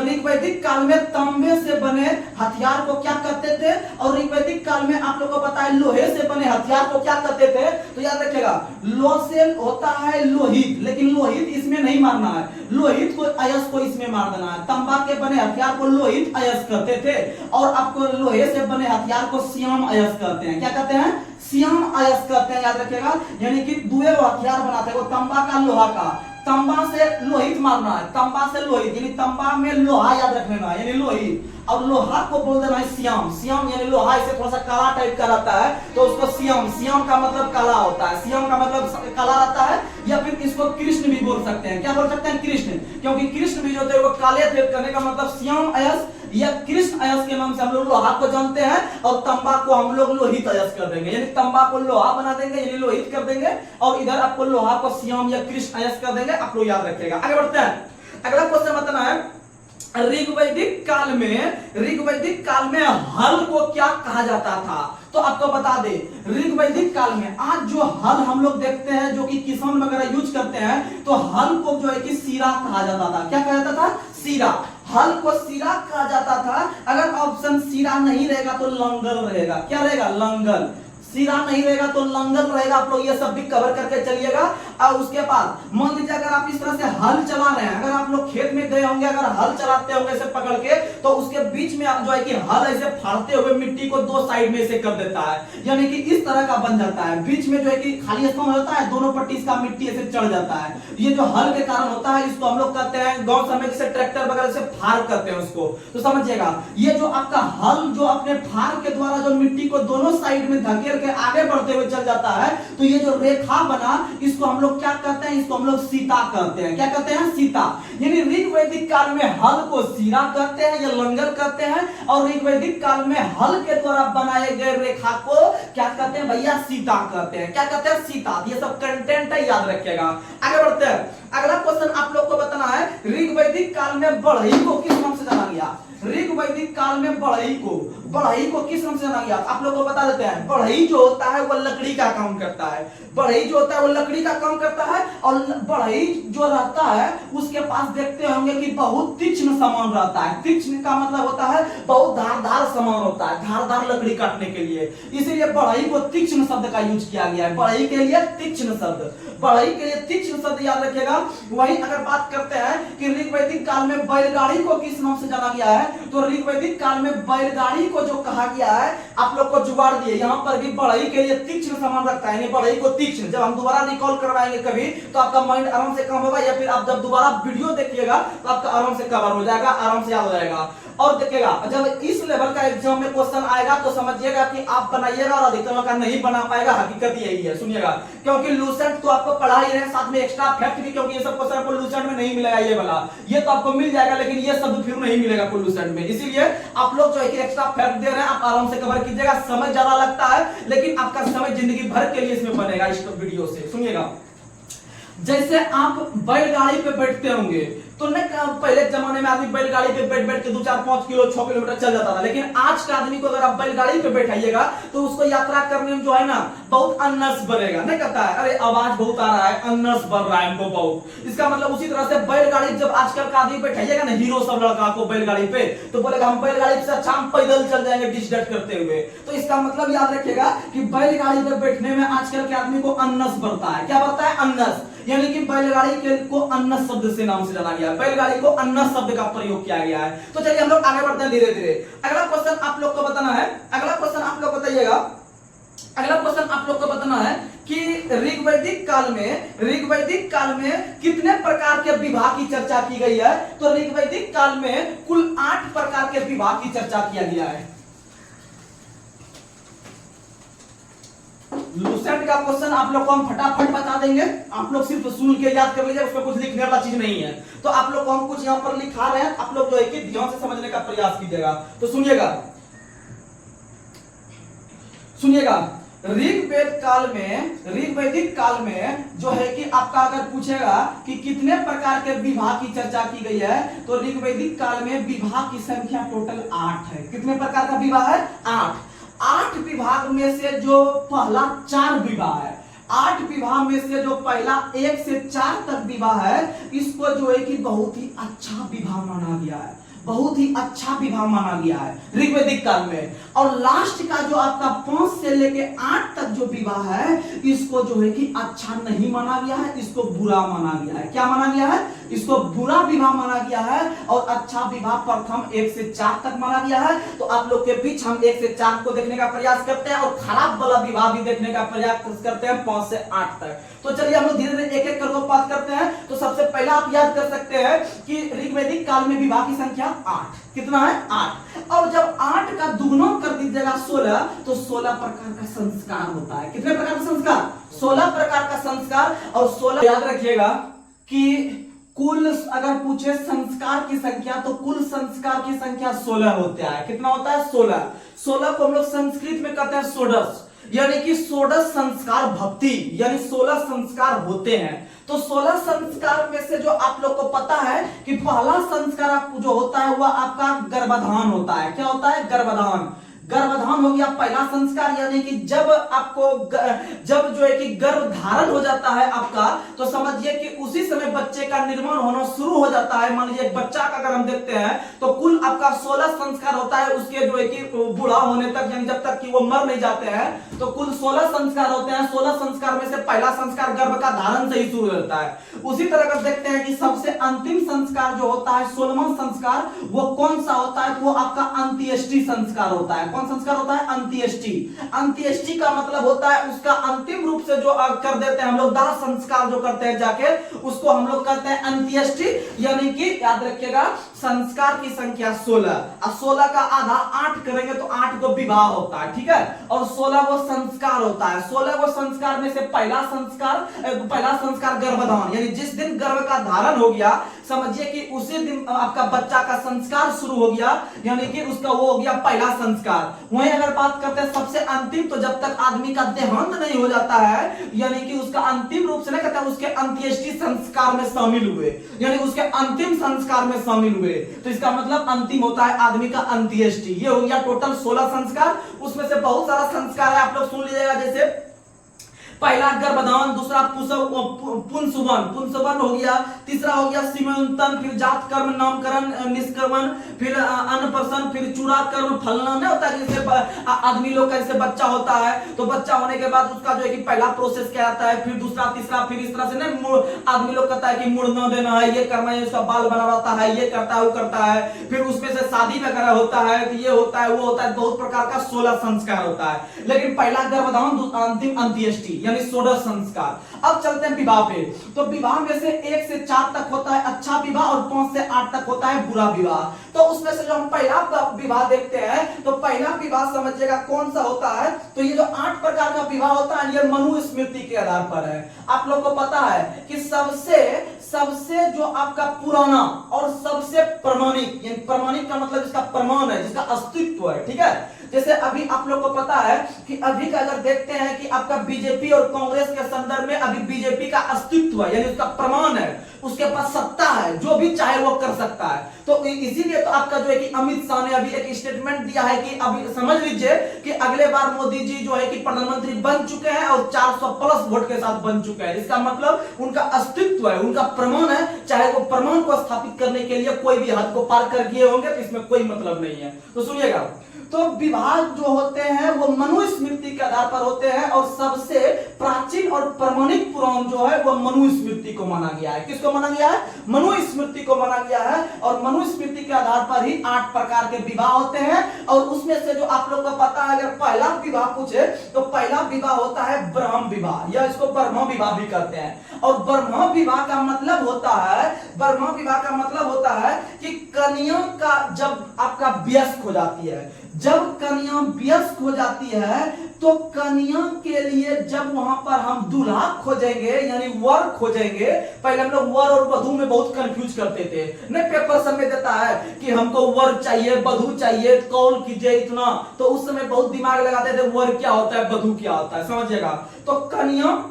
ऋग्वैदिक काल में तांबे से बने हथियार को क्या करते थे? और ऋग्वैदिक काल में आप लोग को पता है लोहे से बने हथियार को क्या करते थे? तो याद रखिएगा, लोह से होता है लोहित, लेकिन लोहित इसमें नहीं मारना है, लोहित को अयस को इसमें मार देना है। तांबा के बने हथियार को लोहित अयस कहते थे और आपको लोहे से बने हथियार को श्याम अयस कहते हैं। क्या कहते हैं? श्याम अयस कहते हैं। याद रखिएगा, यानी कि दुए हथियार बनाते हैं, वो तांबा का लोहा का। तांबा से लोहित मारना है, तांबा से लोहित, यानी तांबा में लोहा याद रखना है, यानी लोहित। और लोहा को बोल देना है श्याम। श्याम यानी लोहा, इसे थोड़ा सा काला टाइप का रहता है तो उसको श्याम। श्याम का मतलब काला होता है, श्याम का मतलब काला रहता है, या फिर इसको कृष्ण भी बोल सकते हैं। क्या बोल सकते हैं? कृष्ण, क्योंकि कृष्ण भी जो थे वो काले थे, कहने का मतलब श्याम अयस या कृष्ण अयस के नाम से हम लोग लोहा को जानते हैं, और तंबा को हम लोग लोहित अयस कर देंगे, यानी तंबा को लोहा बना देंगे, यानी लोहित कर देंगे, और इधर आपको लोहा को श्याम या कृष्ण अयस कर देंगे। आप लोग याद रखिएगा। आगे बढ़ते हैं। अगला क्वेश्चन बताना है, ऋग्वैदिक काल में हल को क्या कहा जाता था? तो आपको बता दे, ऋग्वैदिक काल में आज जो हल हम लोग देखते हैं जो कि किसान वगैरह यूज करते हैं, तो हल को जो है कि सीरा कहा जाता था। क्या कहा जाता था? सीरा। हल को सीरा कहा जाता था। अगर ऑप्शन सीरा नहीं रहेगा तो लंगल रहेगा। क्या रहेगा? लंगल। सीरा नहीं रहेगा तो लंगल रहेगा। आप लोग ये सब भी कवर करके चलिएगा। और उसके बाद मान लीजिए अगर आप इस तरह से हल चला रहे हैं, अगर आप लोग खेत में गए होंगे, अगर हल चलाते होंगे ऐसे पकड़ के, तो उसके बीच में आप जो है कि हल ऐसे फाड़ते हुए मिट्टी को दो साइड में ऐसे कर देता है, यानी कि इस तरह का बन जाता है। बीच में जो है कि खाली स्थान होता है, दोनों पट्टी इसका मिट्टी ऐसे चढ़ जाता है। ये जो हल के कारण होता है, इसको हम लोग कहते हैं गांव समय जैसे ट्रैक्टर वगैरह से फाड़ करते हैं उसको, तो समझिएगा। ये जो आपका हल जो अपने फाड़ के द्वारा जो मिट्टी को दोनों साइड में धकेल के आगे बढ़ते हुए चल जाता है, तो ये जो रेखा बना, इसको हम लोग क्या कहते हैं? इसको हम लोग सीता कहते हैं। क्या कहते हैं? सीता। यानी ऋग्वैदिक काल में हल को सीरा कहते हैं या लंगल कहते हैं, और ऋग्वैदिक काल में हल के द्वारा बनाए गए रेखा को क्या कहते हैं भैया? सीता कहते हैं। क्या कहते हैं? सीता। ये सब कंटेंट है, याद रखिएगा। आगे बढ़ते हैं। अगला क्वेश्चन आप लोग को बताना है, ऋग्वैदिक काल में बढ़ई को किस नाम से जाना गया? ऋग्वैदिक काल में बढ़ई को किस नाम से जाना गया? आप लोग को बता देते हैं। बढ़ई जो होता है वो लकड़ी का काम करता है। बढ़ई जो होता है वो लकड़ी का काम करता है, और बढ़ई जो रहता है उसके पास देखते होंगे कि बहुत तीक्ष्ण सामान रहता है। तीक्ष्ण का मतलब होता है बहुत धारदार सामान होता है, धारदार लकड़ी काटने के लिए, इसीलिए बढ़ई को तीक्ष्ण शब्द का यूज किया गया है। बढ़ई के लिए तीक्ष्ण शब्द, बढ़ई के लिए तीक्ष्ण शब्द याद रखिएगा। वही अगर बात करते हैं कि ऋग्वैदिक काल में बैलगाड़ी को किस नाम से जाना गया है, तो ऋग्वैदिक काल में बैलगाड़ी को जो कहा गया है, आप लोग को जुगाड़ दिए, यहाँ पर भी बढ़ई के लिए तीक्ष्ण सामान रखता है, बढ़ई को तीक्ष्ण। जब हम दोबारा रिकॉल करवाएंगे कभी, तो आपका माइंड आराम से काम होगा, या फिर आप जब दोबारा वीडियो देखिएगा तो आपका आराम से कवर हो जाएगा, आराम से याद हो जाएगा। और देखिएगा जब इस लेवल का एग्जाम में क्वेश्चन आएगा तो समझिएगा कि आप बनाइएगा, और अधिकतर का नहीं बना पाएगा। हकीकत यही है, सुनिएगा, क्योंकि लूसेंट तो आपको पढ़ा ही रहे, साथ में एक्स्ट्रा फैक्ट भी, क्योंकि ये सब क्वेश्चन आपको लूसेंट में नहीं मिलेगा। ये वाला ये तो आपको मिल जाएगा, लेकिन ये शब्द फिर नहीं मिलेगा कोई लूसेंट में। इसीलिए आप लोग जो है कि एक्स्ट्रा फैक्ट दे रहे हैं, आप आराम से कवर कीजिएगा। समय ज्यादा लगता है, लेकिन आपका समय जिंदगी भर के लिए इसमें बनेगा इस वीडियो से। सुनिएगा, जैसे आप बैलगाड़ी पे बैठते होंगे, तो नहीं पहले जमाने में आदमी बैलगाड़ी पे बैठ बैठ के 2, 4, 5 किलो 6 किलोमीटर चल जाता था, लेकिन आज के आदमी को अगर आप बैलगाड़ी पे बैठाइएगा तो उसको यात्रा करने में जो है ना बहुत अनर्स बढ़ेगा। नहीं कहता है अरे आवाज बहुत आ रहा है, अनर्स बढ़ रहा है हमको बहुत। इसका मतलब उसी तरह से बैलगाड़ी जब आजकल का आदमी बैठाइएगा ना, हीरो सब लड़का को बैलगाड़ी पे, तो बोलेगा हम बैलगाड़ी से अच्छा हम पैदल चल जाएंगे डिश डट करते हुए। तो इसका मतलब याद रखिएगा कि बैलगाड़ी पे बैठने में आजकल के आदमी को अनर्स बढ़ता है। क्या बढ़ता है? अनर्स। यानी कि बैलगाड़ी को अन्नस शब्द से नाम से जाना गया, बैलगाड़ी को अन्नस शब्द का प्रयोग किया गया है। तो चलिए हम लोग आगे बढ़ते हैं धीरे धीरे। अगला क्वेश्चन आप लोग को बताना है, अगला क्वेश्चन आप लोग बताइएगा, अगला क्वेश्चन आप लोग को बताना है कि ऋग्वैदिक काल में कितने प्रकार के विवाह की चर्चा की गई है? तो ऋग्वैदिक काल में कुल 8 प्रकार के विवाह की चर्चा किया गया है। लूसेंट का क्वेश्चन आप लोग को हम फटाफट बता देंगे, आप लोग सिर्फ सुन के याद कर लीजिए, उसमें कुछ लिखने वाला चीज नहीं है। तो आप लोग को हम कुछ यहाँ पर लिखा रहे हैं, आप लोग जो है कि ध्यान से समझने का प्रयास कीजिएगा। तो सुनिएगा, ऋग्वैदिक काल में जो है कि आपका अगर पूछेगा कि कितने प्रकार के विवाह की चर्चा की गई है, तो ऋग्वैदिक काल में विवाह की संख्या टोटल 8 है। कितने प्रकार का विवाह है? 8 विभाग में से जो पहला 4 विवाह है, 8 विवाह में से जो पहला 1 से 4 तक विवाह है, इसको जो है कि बहुत ही अच्छा विवाह माना गया है, बहुत ही अच्छा विवाह माना गया है ऋग्वैदिक काल में। और लास्ट का जो आपका 5 से लेके 8 तक जो विवाह है, इसको जो है कि अच्छा नहीं माना गया है, इसको बुरा माना गया है। क्या माना गया है? इसको बुरा विवाह माना गया है। और अच्छा विवाह प्रथम 1 से 4 तक माना गया है। तो आप लोग के बीच हम 1 से 4 को देखने का प्रयास करते हैं, और खराब वाला विवाह भी देखने का प्रयास करते हैं 5 से 8 तक। तो चलिए हम लोग धीरे धीरे एक एक करके बात करते हैं। तो सबसे पहला आप याद कर सकते हैं कि ऋग्वैदिक काल में विवाह की संख्या 8। कितना है? 8। और जब 8 का दुगुना कर लीजिएगा 16, तो 16 प्रकार का संस्कार होता है। कितने प्रकार का संस्कार? 16 प्रकार का संस्कार। और 16 याद रखिएगा कि कुल अगर पूछे संस्कार की संख्या तो कुल संस्कार की संख्या 16 होता है। कितना होता है? 16। 16 को हम लोग संस्कृत में कहते हैं षोडश, यानी कि षोडश संस्कार भक्ति, यानी 16 संस्कार होते हैं। तो 16 संस्कार में से जो आप लोग को पता है कि पहला संस्कार आप जो होता है वह आपका गर्भाधान होता है। क्या होता है? गर्भाधान। गर्भाधान हो गया पहला संस्कार, यानी कि जब आपको जब जो है कि गर्भ धारण हो जाता है आपका, तो समझिए कि उसी समय बच्चे का निर्माण होना शुरू हो जाता है। मान लीजिए एक बच्चा का अगर हम देखते हैं तो कुल आपका 16 संस्कार होता है उसके जो है कि बूढ़ा होने तक, यानी जब तक कि वो मर नहीं जाते हैं, तो कुल 16 संस्कार होते हैं। 16 संस्कार में से पहला संस्कार गर्भ का धारण से ही शुरू होता है। उसी तरह अगर देखते हैं कि सबसे अंतिम संस्कार जो होता है 16वां संस्कार, वो कौन सा होता है? वो आपका अंत्येष्टि संस्कार होता है। कौन संस्कार होता है? अंत्येष्टि। अंत्येष्टि का मतलब होता है उसका अंतिम रूप से जो कर देते हैं हम लोग, दाह संस्कार जो करते हैं जाके, उसको हम लोग कहते हैं अंत्येष्टि। यानी कि याद रखिएगा संस्कार की संख्या 16, अब 16 का आधा 8 करेंगे तो 8 को विवाह होता है, ठीक है, और 16 को संस्कार होता है। 16 को संस्कार में से पहला संस्कार गर्भाधान, यानी जिस दिन गर्भ का धारण हो गया, समझिए कि उसी दिन आपका बच्चा का संस्कार शुरू हो गया, यानी कि उसका वो हो गया पहला संस्कार। वहीं अगर बात करते हैं सबसे अंतिम, तो जब तक आदमी का देहांत नहीं हो जाता है, यानी कि उसका अंतिम रूप से नहीं कहता, उसके अंत्येष्टि संस्कार में शामिल हुए, यानी उसके अंतिम संस्कार में शामिल हुए, तो इसका मतलब अंतिम होता है आदमी का अंत्येष्टि। ये हो गया टोटल 16 संस्कार। उसमें से बहुत सारा संस्कार है, आप लोग सुन लीजिएगा। जैसे पहला गर्भधान, दूसरा पुंसवन हो गया, तीसरा हो गया सीमंतन, फिर जात कर्म, नामकरण, निष्कर्मण, फिर अन्नप्रशन, फिर चूड़ा कर्म, फलना नहीं होता है। जैसे आदमी लोग का जैसे बच्चा होता है तो बच्चा होने के बाद उसका जो है कि पहला प्रोसेस क्या आता है, फिर दूसरा, तीसरा, फिर इस तरह से नहीं आदमी लोग कहता है कि मुड़ना देना है, ये करना है, उसका बाल बनाता है, ये करता है, वो करता है, फिर उसमें से शादी वगैरह होता है, तो ये होता है, वो होता है, बहुत प्रकार का 16 संस्कार होता है। लेकिन पहला गर्भधान, अंतिम अंत्येष्टि, यानी 16 संस्कार। अब चलते हैं विवाह पे। तो विवाह में से 1 से 4 तक होता है अच्छा विवाह और 5 से 8 तक होता है बुरा विवाह। तो उसमें से जो हम पहला विवाह देखते हैं, तो पहला विवाह समझिएगा कौन सा होता है, तो ये जो 8 प्रकार का विवाह होता है, ये मनुस्मृति के आधार पर है। आप लोग को पता है कि सबसे जो आपका पुराना और सबसे प्रमाणिक, यानी प्रमाणिक का मतलब जिसका प्रमाण है, जिसका अस्तित्व है, ठीक है। जैसे अभी आप लोग को पता है कि अभी का अगर देखते हैं कि आपका बीजेपी और कांग्रेस के संदर्भ में अभी बीजेपी का अस्तित्व है, यानी उसका प्रमाण है, उसके पास सत्ता है, जो भी चाहे वो कर सकता है। तो इसीलिए तो आपका जो है कि अमित शाह ने अभी एक स्टेटमेंट दिया है कि अभी समझ लीजिए कि अगले बार मोदी जी जो है कि प्रधानमंत्री बन चुके हैं और 400 प्लस वोट के साथ बन चुके हैं। इसका मतलब उनका अस्तित्व है, उनका प्रमाण है, चाहे वो प्रमाण को स्थापित करने के लिए कोई भी हद को पार कर गए होंगे, तो इसमें कोई मतलब नहीं है। तो सुनिएगा, तो विवाह जो होते हैं वो मनुस्मृति के आधार पर होते हैं, और सबसे प्राचीन और प्रमाणिक पुराण जो है वो मनुस्मृति को माना गया है। किसको माना गया है? मनुस्मृति को माना गया है। और मनुस्मृति के आधार पर ही 8 प्रकार के विवाह होते हैं। और उसमें से जो आप लोग को पता है, अगर पहला विवाह पूछे तो पहला विवाह होता है ब्रह्म विवाह, या इसको ब्रह्म विवाह भी कहते हैं। और ब्रह्म विवाह का मतलब होता है कि कन्या का जब आपका वयस्क हो जाती है, जब कन्या वयस्क हो जाती है, तो कन्या के लिए जब वहां पर हम दूल्हा खोजेंगे, यानी वर खोजेंगे। पहले हम लोग वर और वधू में बहुत कंफ्यूज करते थे, नहीं पेपर सब में देता है कि हमको वर चाहिए, वधू चाहिए, कौन कीजिए इतना, तो उस समय बहुत दिमाग लगाते थे वर क्या होता है, वधू क्या होता है, समझिएगा। तो कन्या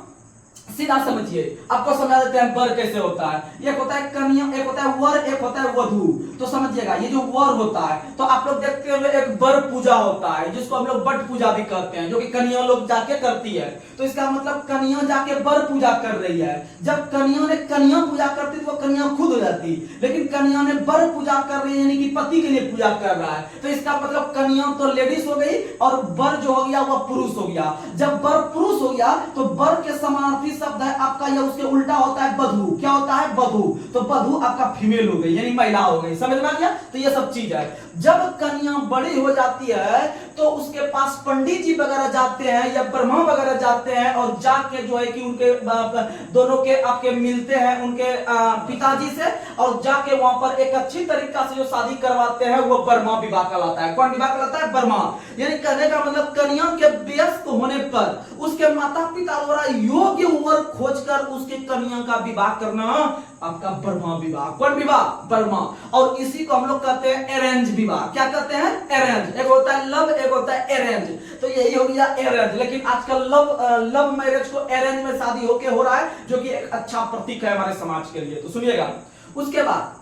सीधा समझिए, आपको समझा देते हैं वर कैसे होता है। एक होता है कन्या, एक होता है वर, एक होता है वधू। तो समझिएगा, ये जो वर होता है, तो आप लोग देखते हैं एक वर पूजा होता है, जिसको हम लोग वट पूजा भी कहते हैं, जो कि कन्या लोग जाके करती है। तो इसका मतलब कन्या जाके वर पूजा कर रही है। जब कन्या ने कन्या पूजा करती तो वो कन्या खुद हो जाती, लेकिन कन्या ने वर पूजा कर रही है, यानी कि पति के लिए पूजा कर रहा है। तो इसका मतलब कन्या तो लेडीज हो गई और वर जो हो गया वह पुरुष हो गया। जब वर पुरुष हो गया तो वर के समानार्थी शब्द है आपका, या उसके उल्टा होता है वधू। क्या होता है? वधू। तो वधू आपका फीमेल हो गई, यानी महिला हो गई, समझ में आ गया। तो ये सब चीज है। जब कन्या बड़ी हो जाती है तो उसके पास पंडित जी वगैरह जाते हैं या ब्रह्मा वगैरह जाते हैं और जाके जो है कि उनके दोनों के आपके मिलते हैं उनके पिताजी से और जाके वहां पर एक अच्छी तरीका से जो शादी करवाते हैं वो ब्रह्मा विवाह कहलाता है। कौन विवाह कहलाता है? ब्रह्मा। यानी कहने का मतलब कन्या के व्यस्त होने पर उसके माता पिता द्वारा योग्य वर खोजकर उसके कन्या का विवाह करना आपका ब्रह्मा विवाह। कौन विवाह? ब्रह्मा। और इसी को हम लोग कहते हैं अरेंज विवाह। क्या कहते हैं? अरेंज। एक होता है लव, एक होता है अरेंज। तो यही हो गया अरेंज। लेकिन आजकल लव मैरिज को अरेंज में शादी होके हो रहा है, जो कि एक अच्छा प्रतीक है हमारे समाज के लिए। तो सुनिएगा, उसके बाद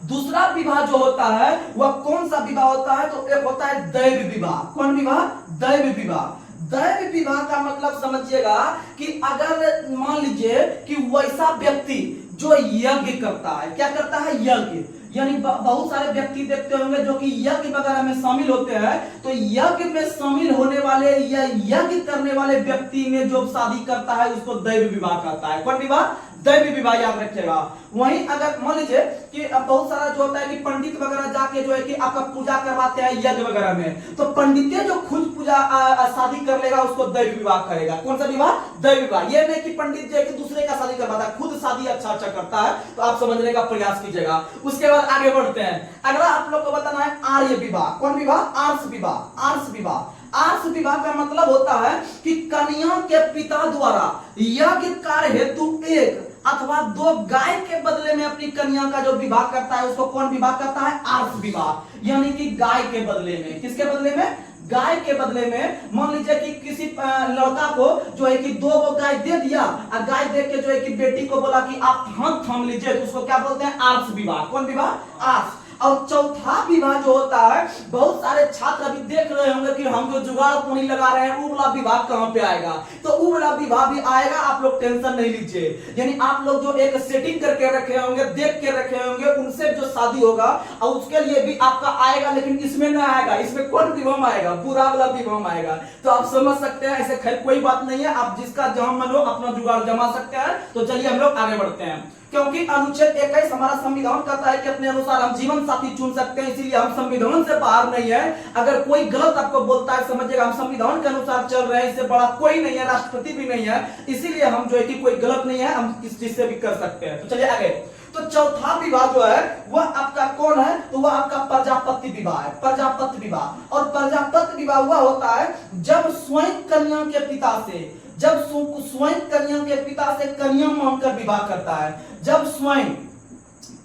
दूसरा विवाह जो होता है वह कौन सा विवाह होता है? तो एक होता है दैव विवाह। कौन विवाह? दैव विवाह। दैव विवाह का मतलब समझिएगा कि अगर मान लीजिए कि वैसा व्यक्ति जो यज्ञ करता है, क्या करता है? यज्ञ। यानी बहुत सारे व्यक्ति देखते होंगे जो कि यज्ञ वगैरह में शामिल होते हैं, तो यज्ञ में शामिल होने वाले या यज्ञ करने वाले व्यक्ति में जो शादी करता है उसको दैव विवाह कहता है। कौन विवाह? दैव विवाह, याद रखिएगा। वहीं अगर मान लीजिए कि अब बहुत सारा जो होता है कि पंडित वगैरह जाके जो है कि आपका पूजा करवाते हैं यज्ञ वगैरह में, तो पंडित जो खुद पूजा शादी कर लेगा उसको दैव विवाह करेगा। कौन सा विवाह? दैव विवाह। ये नहीं कि पंडित जो है कि दूसरे का शादी करवाता है, खुद शादी अच्छा करता है। तो आप समझने का प्रयास कीजिएगा। उसके बाद आगे बढ़ते हैं। अगला आप लोग को बताना है आर्य विवाह। कौन विवाह? आर्ष विवाह। आर्ष विवाह। आर्ष विवाह का मतलब होता है कि कन्या के पिता द्वारा यज्ञ कार्य हेतु एक अथवा दो गाय के बदले में अपनी कन्या का जो विवाह करता है उसको कौन विवाह करता है? आर्ष विवाह। यानी कि गाय के बदले में। किसके बदले में? गाय के बदले में। मान लीजिए कि किसी लड़का को जो है कि 2 गाय दे दिया और गाय दे के जो है कि बेटी को बोला कि आप हाथ थाम लीजिए, तो उसको क्या बोलते हैं? आर्ष विवाह। कौन विवाह? आर्ष। और चौथा विवाह जो होता है, बहुत सारे छात्र अभी देख रहे होंगे कि हम जो जुगाड़ पूरी लगा रहे हैं वो वाला विवाह कहां पे आएगा। तो वो वाला विवाह भी आएगा, आप लोग टेंशन नहीं लीजिए। यानी आप लोग जो एक सेटिंग करके रखे होंगे, देख के रखे होंगे, उनसे जो शादी होगा और उसके लिए भी आपका आएगा, लेकिन इसमें नहीं आएगा। इसमें कौन विवाह आएगा? बुरा वाला विवाह आएगा। तो आप समझ सकते हैं, ऐसे खैर कोई बात नहीं है, आप जिसका जहां मन हो अपना जुगाड़ जमा सकते हैं। तो चलिए हम लोग आगे बढ़ते हैं, क्योंकि अनुच्छेद 21 हमारा संविधान कहता है कि अपने अनुसार हम जीवन साथी चुन सकते हैं, इसीलिए हम संविधान से बाहर नहीं है। अगर कोई गलत आपको बोलता है समझिएगा हम संविधान के अनुसार चल रहे हैं, इससे बड़ा कोई नहीं है, राष्ट्रपति भी नहीं है, इसीलिए हम जो है कि कोई गलत नहीं है, हम किस चीज से भी कर सकते हैं। तो चलिए आगे। तो चौथा विवाह जो है वह आपका कौन है? तो वह आपका प्रजापति विवाह है। प्रजापति विवाह। और प्रजापति विवाह वह होता है जब स्वयं कन्या के पिता से कन्या मांगकर विवाह करता है। जब स्वयं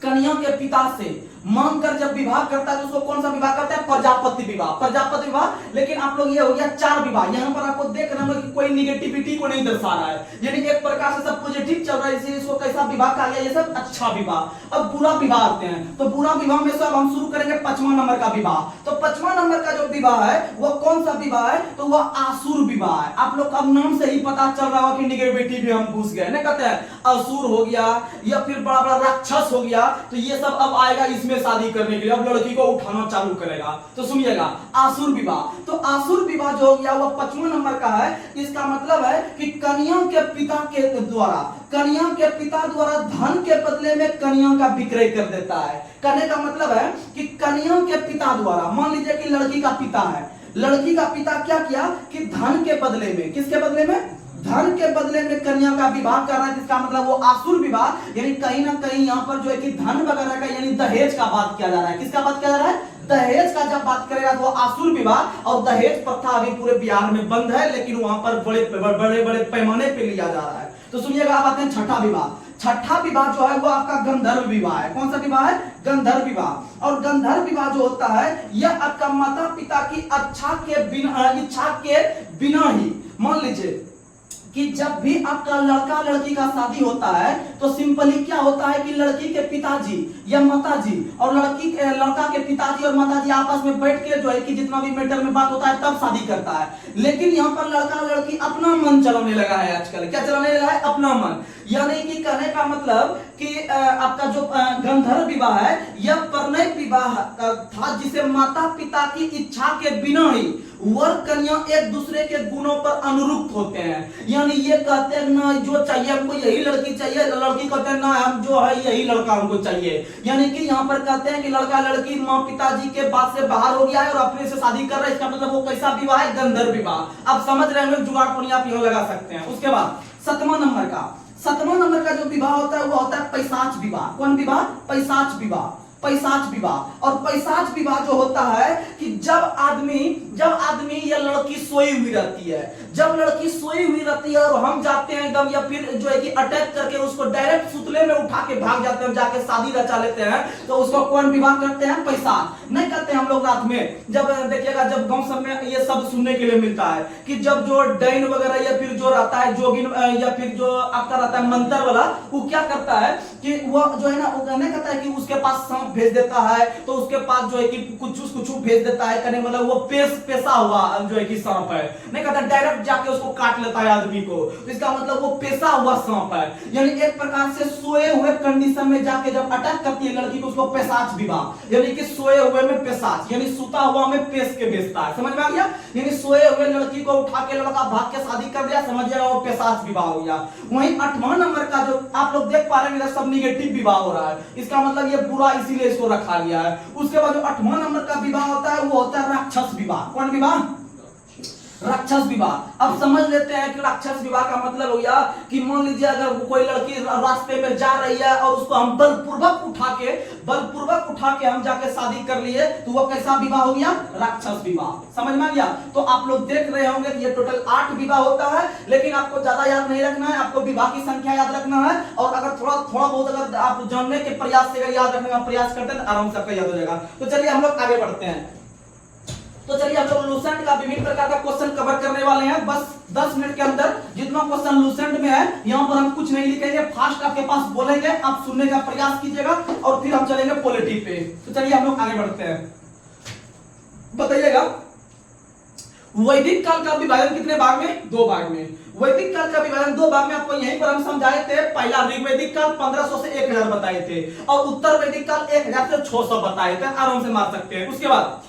कन्या के पिता से मांगकर जब विवाह करता है तो उसको कौन सा विवाह करता है? प्रजापति विवाह। प्रजापति विवाह। लेकिन आप लोग ये हो गया 4 विवाह। यहाँ पर आपको देख रहे होंगे कि कोई निगेटिविटी को नहीं दर्शा रहा है, यानी एक प्रकार से सब पॉजिटिव चल रहा है, इसलिए इसको कैसा विवाह कहा गया? ये सब अच्छा विवाह। अब बुरा विवाह आते हैं, तो बुरा विवाह में से अब हम शुरू करेंगे 5वां नंबर का विवाह। तो 5वां नंबर का जो विवाह है वह कौन सा विवाह है? तो वह आसुर विवाह है। आप लोग अब नाम से ही पता चल रहा होगा कि निगेटिविटी भी हम घुस गए, नहीं कहते हैं असुर हो गया या फिर बड़ा बड़ा राक्षस हो गया, तो ये सब अब आएगा इसमें शादी करने के लिए, अब लड़की को उठाना चालू करेगा। तो सुनिएगा, आसुर विवाह। तो आसुर विवाह जो हो गया वह 5वां नंबर का है। इसका मतलब है कि कन्या के पिता द्वारा धन के बदले में कन्या का विक्रय कर देता है। कहने का मतलब है कि कन्या के पिता द्वारा, मान लीजिए कि लड़की का पिता है, लड़की का पिता क्या किया कि धन के बदले में, किसके बदले में? धन के बदले में कन्या का विवाह कर रहा है, जिसका मतलब वो आसुर विवाह। यानी कहीं ना कहीं यहाँ पर जो है कि धन वगैरह का यानी दहेज का बात किया जा रहा है। किसका बात किया जा रहा है? दहेज का जब बात करेगा तो आसुर विवाह। और दहेज प्रथा अभी पूरे बिहार में बंद है, लेकिन वहां पर बड़े पैमाने पे लिया जा रहा है। तो सुनिएगा, आप आते हैं छठा विवाह। छठा विवाह जो है वो आपका गंधर्व विवाह है। कौन सा विवाह है? गंधर्व विवाह। और गंधर्व विवाह जो होता है यह आपका माता पिता की इच्छा के बिना ही, मान लीजिए कि जब भी आपका लड़का लड़की का शादी होता है तो सिंपली क्या होता है कि लड़की के पिताजी या माताजी और लड़का के पिताजी और माताजी आपस में बैठ के जो है कि जितना भी मैटर में बात होता है तब शादी करता है। लेकिन यहाँ पर लड़का लड़की अपना मन चलाने लगा है आजकल। क्या चलाने लगा है? अपना मन। यानी कि कहने का मतलब कि आपका जो गंधर्व विवाह है यह परिणय विवाह था, जिसे माता पिता की इच्छा के बिना ही वर कन्या एक दूसरे के गुणों पर अनुरूप होते हैं। यानी ये कहते हैं ना जो चाहिए हमको यही लड़की चाहिए, लड़की कहते हैं ना हम जो है यही लड़का हमको चाहिए। यानी कि यहाँ पर कहते हैं कि लड़का लड़की माँ पिताजी के बात से बाहर हो गया है और अपने से शादी कर रहे हैं। इसका मतलब वो कैसा विवाह है? गंधर्व विवाह। आप समझ रहे हैं, जुगाड़ पुनिया आप यहाँ लगा सकते हैं। उसके बाद 7वां नंबर का जो विवाह होता है वो होता है पैशाच विवाह। कौन विवाह? पैशाच विवाह। पैशाच विवाह। और पैशाच विवाह जो होता है कि जब आदमी या लड़की सोई हुई रहती है, जब लड़की सोई हुई रहती है और हम जाते हैं एकदम, या फिर जो है कि अटैक करके उसको डायरेक्ट सुतले में उठा के भाग जाते हैं, जाके शादी रचा लेते हैं, तो उसको कौन विवाह करते हैं? पैशाच। नहीं करते हम लोग रात में, जब देखिएगा जब गांव सब में ये सब सुनने के लिए मिलता है कि जब जो डाइन वगैरह या फिर जो रहता है जोगिन या फिर जो आपका रहता है मंत्र वाला, वो क्या करता है कि वो जो है ना वो नहीं कहता है कि उसके पास सांप भेज देता है, तो उसके पास जो है कि कुछ भेज देता है, करने मतलब वो पेशा हुआ जो है कि सांप है। नहीं कहता डायरेक्ट जाके उसको काट लेता है आदमी को, तो इसका मतलब वो पेशा हुआ सांप है। यानी एक प्रकार से सोए हुए कंडीशन में जाके जब अटैक करती है लड़की को, उसको पैशाच विवाह, यानी कि सोए हुए में पैशाच, यानी सुता हुआ में पेश के बेचता है। समझ में आ गया? यानी सोए हुए लड़की को उठा के लड़का भाग के शादी कर दिया, समझिएगा वो पैशाच विवाह हो गया। वहीं 8वां नंबर का जो आप लोग देख पा रहे हैं सब निगेटिव विवाह हो रहा है, इसका मतलब ये बुरा इसीलिए इसको रखा गया है। उसके बाद जो 8वां नंबर का विवाह होता है वो होता है राक्षस विवाह। कौन विवाह? राक्षस विवाह। अब समझ लेते हैं कि राक्षस विवाह का मतलब हो गया कि मान लीजिए अगर कोई लड़की रास्ते में जा रही है और उसको हम बलपूर्वक उठा के हम जाके शादी कर लिए, तो वो कैसा विवाह हो गया? राक्षस विवाह। समझ में आ गया? तो आप लोग देख रहे होंगे कि ये टोटल 8 विवाह होता है, लेकिन आपको ज्यादा याद नहीं रखना है, आपको विवाह की संख्या याद रखना है। और अगर थोड़ा बहुत अगर आप जानने के प्रयास से अगर याद रखने का प्रयास करते हैं तो आराम से आपका याद हो जाएगा। तो चलिए हम लोग आगे बढ़ते हैं। तो चलिए हम लोग लूसेंट का विभिन्न प्रकार का क्वेश्चन कवर करने वाले हैं। बस 10 मिनट के अंदर जितना क्वेश्चन लूसेंट में है यहाँ पर हम कुछ नहीं लिखेंगे, फास्ट आपके पास बोलेंगे, आप सुनने का प्रयास कीजिएगा और फिर हम चलेंगे पॉलिटी पे। तो चलिए हम लोग आगे बढ़ते हैं। बताइएगा वैदिक काल का विभाजन कितने भाग में? 2 भाग में। वैदिक काल का विभाजन 2 भाग में आपको यहीं पर हम समझाए थे। पहला ऋग्वैदिक काल 1500 से 1000 बताए थे और उत्तर वैदिक काल 1000 से 600 बताए थे, आराम से मार सकते हैं। उसके बाद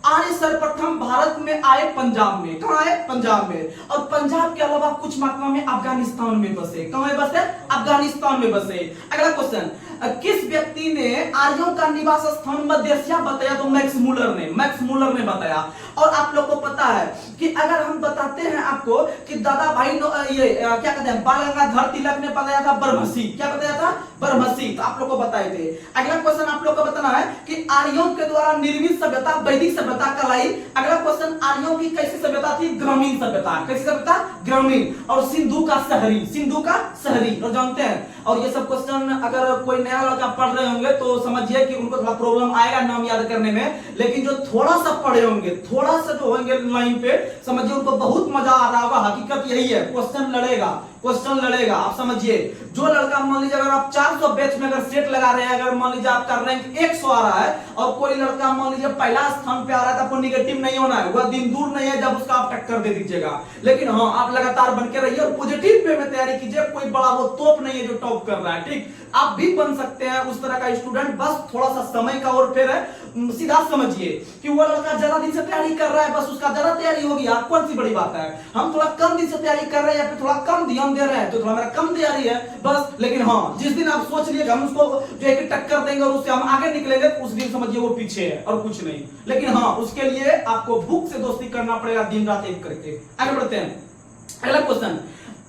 आर्य सर्वप्रथम भारत में आए पंजाब में। कहां आए? पंजाब में। और पंजाब के अलावा कुछ मात्रा में अफगानिस्तान में बसे। कहां बसे? अफगानिस्तान में बसे। अगला क्वेश्चन, किस व्यक्ति ने आर्यों का निवास स्थान मध्य एशिया बताया? तो मैक्स मूलर ने बताया। और आप लोग को पता है कि अगर हम बताते हैं आपको कि दादा भाई ये क्या कहते हैं बाल गंगाधर तिलक ने बताया था बरमसी। क्या बताया था? बरमसी। तो आप लोग को बताए थे। अगला क्वेश्चन आप लोग को बताना है कि आर्यों के द्वारा निर्मित सभ्यता वैदिक सभ्यता कहलाई। अगला क्वेश्चन, आर्यों की कैसी सभ्यता थी? ग्रामीण सभ्यता। कैसी सभ्यता? ग्रामीण। और सिंधु का शहरी। और जानते हैं, और ये सब क्वेश्चन अगर कोई नया लड़का पढ़ रहे होंगे तो समझिए कि उनको थोड़ा प्रॉब्लम आएगा नाम याद करने में, लेकिन जो थोड़ा सा पढ़े होंगे, थोड़ा सा जो होंगे लाइन पे, समझिए उनको बहुत मजा आ रहा होगा। हकीकत यही है, क्वेश्चन लड़ेगा। आप समझिए, जो लड़का मान लीजिए अगर आप 400 बैच में अगर सेट लगा रहे हैं, अगर मान लीजिए आपका रैंक 100 आ रहा है और कोई लड़का मान लीजिए पहला स्थान पे आ रहा है, तो आपको निगेटिव नहीं होना है। वह दिन दूर नहीं है जब उसका आप टक्कर दे दीजिएगा, लेकिन हाँ आप लगातार बन के रहिए और पॉजिटिव वे में तैयारी कीजिए। कोई बड़ा वो तोप नहीं है जो टॉप कर रहा है, ठीक? आप भी बन सकते हैं उस तरह का स्टूडेंट, बस थोड़ा सा समय का और फिर है। सीधा समझिए कि वो लड़का ज्यादा दिन से तैयारी कर रहा है, बस उसका ज्यादा तैयारी होगी, आप कौन सी बड़ी बात है। हम थोड़ा कम दिन से तैयारी कर रहे हैं या फिर थोड़ा कम ध्यान दे रहे हैं तो थोड़ा मेरा कम तैयारी है बस। लेकिन हाँ जिस दिन आप सोच लिए हम उसको जो है कि टक्कर देंगे और उससे हम आगे निकलेंगे, उस दिन समझिए वो पीछे है और कुछ नहीं। लेकिन हाँ उसके लिए आपको बुक से दोस्ती करना पड़ेगा, दिन रात एक करके। आगे बढ़ते हैं। अगला क्वेश्चन,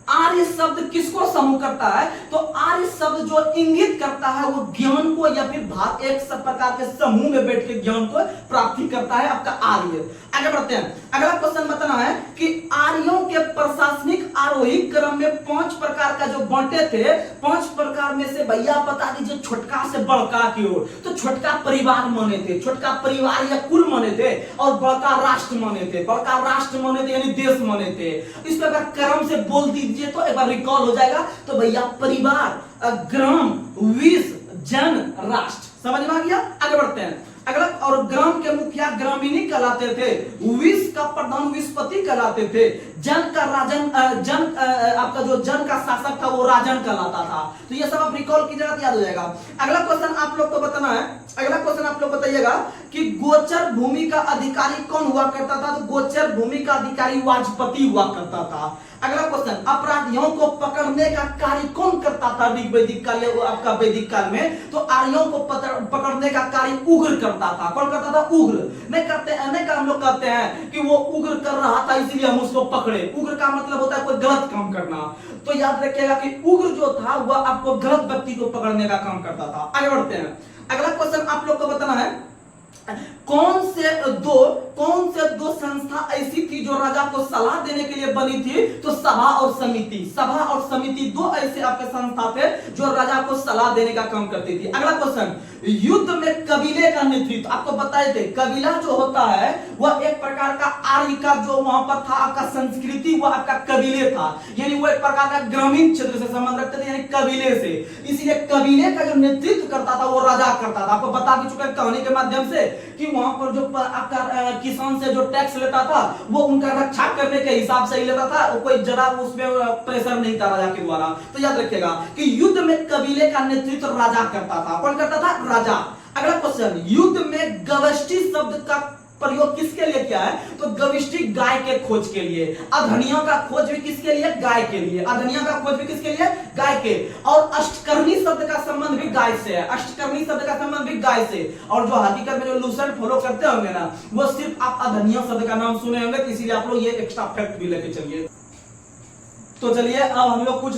आर्य शब्द किसको समूह करता है? तो आर्य शब्द जो इंगित करता है वो ज्ञान को या फिर एक सब प्रकार के समूह में बैठ के ज्ञान को प्राप्ति करता है आपका आर्य। आगे बढ़ते हैं। अगला क्वेश्चन बताना है कि आर्यों के प्रशासनिक आरोही क्रम में 5 प्रकार का जो बांटे थे, 5 प्रकार में से भैया बता दीजिए छोटका से बड़का की ओर। तो छोटका परिवार माने थे, छोटका परिवार या कुल माने थे, और बड़का राष्ट्र माने थे। बड़का राष्ट्र माने थे यानी देश माने थे। इस प्रकार क्रम से बोल दीजिए तो एक बार रिकॉल हो जाएगा। तो भैया परिवार, ग्राम, विश्व, जन, राष्ट्र। समझ में आ गया? आगे बढ़ते हैं। अगला, और ग्राम के मुखिया ग्रामीणी कहलाते थे, विश का प्रधान विशपति कहलाते थे, जन का राजन आपका जो जन का शासक था वो राजन कहलाता था। तो ये सब आप रिकॉल कीजिएगा, याद हो जाएगा। अगला क्वेश्चन आप लोग को बताना है, अगला क्वेश्चन आप लोग बताइएगा कि गोचर भूमि का अधिकारी कौन हुआ करता था? तो गोचर भूमि का अधिकारी वाजपति हुआ करता था। अगला क्वेश्चन, अपराधियों को पकड़ने का कार्य कौन करता था ऋग्वैदिक काल या आपका वैदिक काल में? तो आर्यों को पकड़ने का कार्य उग्र करता था। कौन करता था? उग्र। नहीं करते, नहीं का हम लोग कहते हैं कि वो उग्र कर रहा था इसलिए हम उसको पकड़े। उग्र का मतलब होता है कोई गलत काम करना। तो याद रखिएगा कि उग्र जो था वह आपको गलत व्यक्ति को पकड़ने का काम करता था। आगे बढ़ते हैं। अगला क्वेश्चन आप लोग को बताना है, कौन से दो संस्था ऐसी थी जो राजा को सलाह देने के लिए बनी थी? तो सभा और समिति। सभा और समिति दो ऐसे आपके संस्था थे जो राजा को सलाह देने का काम करती थी। अगला क्वेश्चन, युद्ध में कबीले का नेतृत्व आपको बताए थे। कबीला जो होता है वह एक प्रकार का आर्य का जो वहां पर था आपका संस्कृति, वह आपका कबीले था, यानी वो एक प्रकार का ग्रामीण क्षेत्र से संबंध रखते थे, यानी कबीले से। इसीलिए कबीले का जो नेतृत्व करता था वो राजा करता था। आपको बता भी चुके कहानी के माध्यम से कि वहां पर जो आपका किसान से जो टैक्स लेता था वो उनका रक्षा करने के हिसाब से ही लेता था, कोई जरा उसमें प्रेशर नहीं था राजा के द्वारा। तो याद रखिएगा कि युद्ध में कबीले का नेतृत्व राजा करता था। कौन करता था? राजा। अगला क्वेश्चन, युद्ध में गवष्टि शब्द का प्रयोग किसके लिए किया है? तो गविष्टि गाय के खोज के लिए। अधनिया का खोज भी किसके लिए? गाय के लिए। अधनिया का खोज भी किसके लिए? गाय के। और अष्टकर्णी शब्द का संबंध भी गाय से है। अष्टकर्णी शब्द का संबंध भी गाय से। और जो हकीकत में जो लूसेंट फॉलो करते होंगे ना, वो सिर्फ आप अधनिया शब्द का नाम सुने होंगे, इसीलिए आप लोग ये एक्स्ट्रा फैक्ट भी लेके चलिए। तो चलिए अब हम लोग कुछ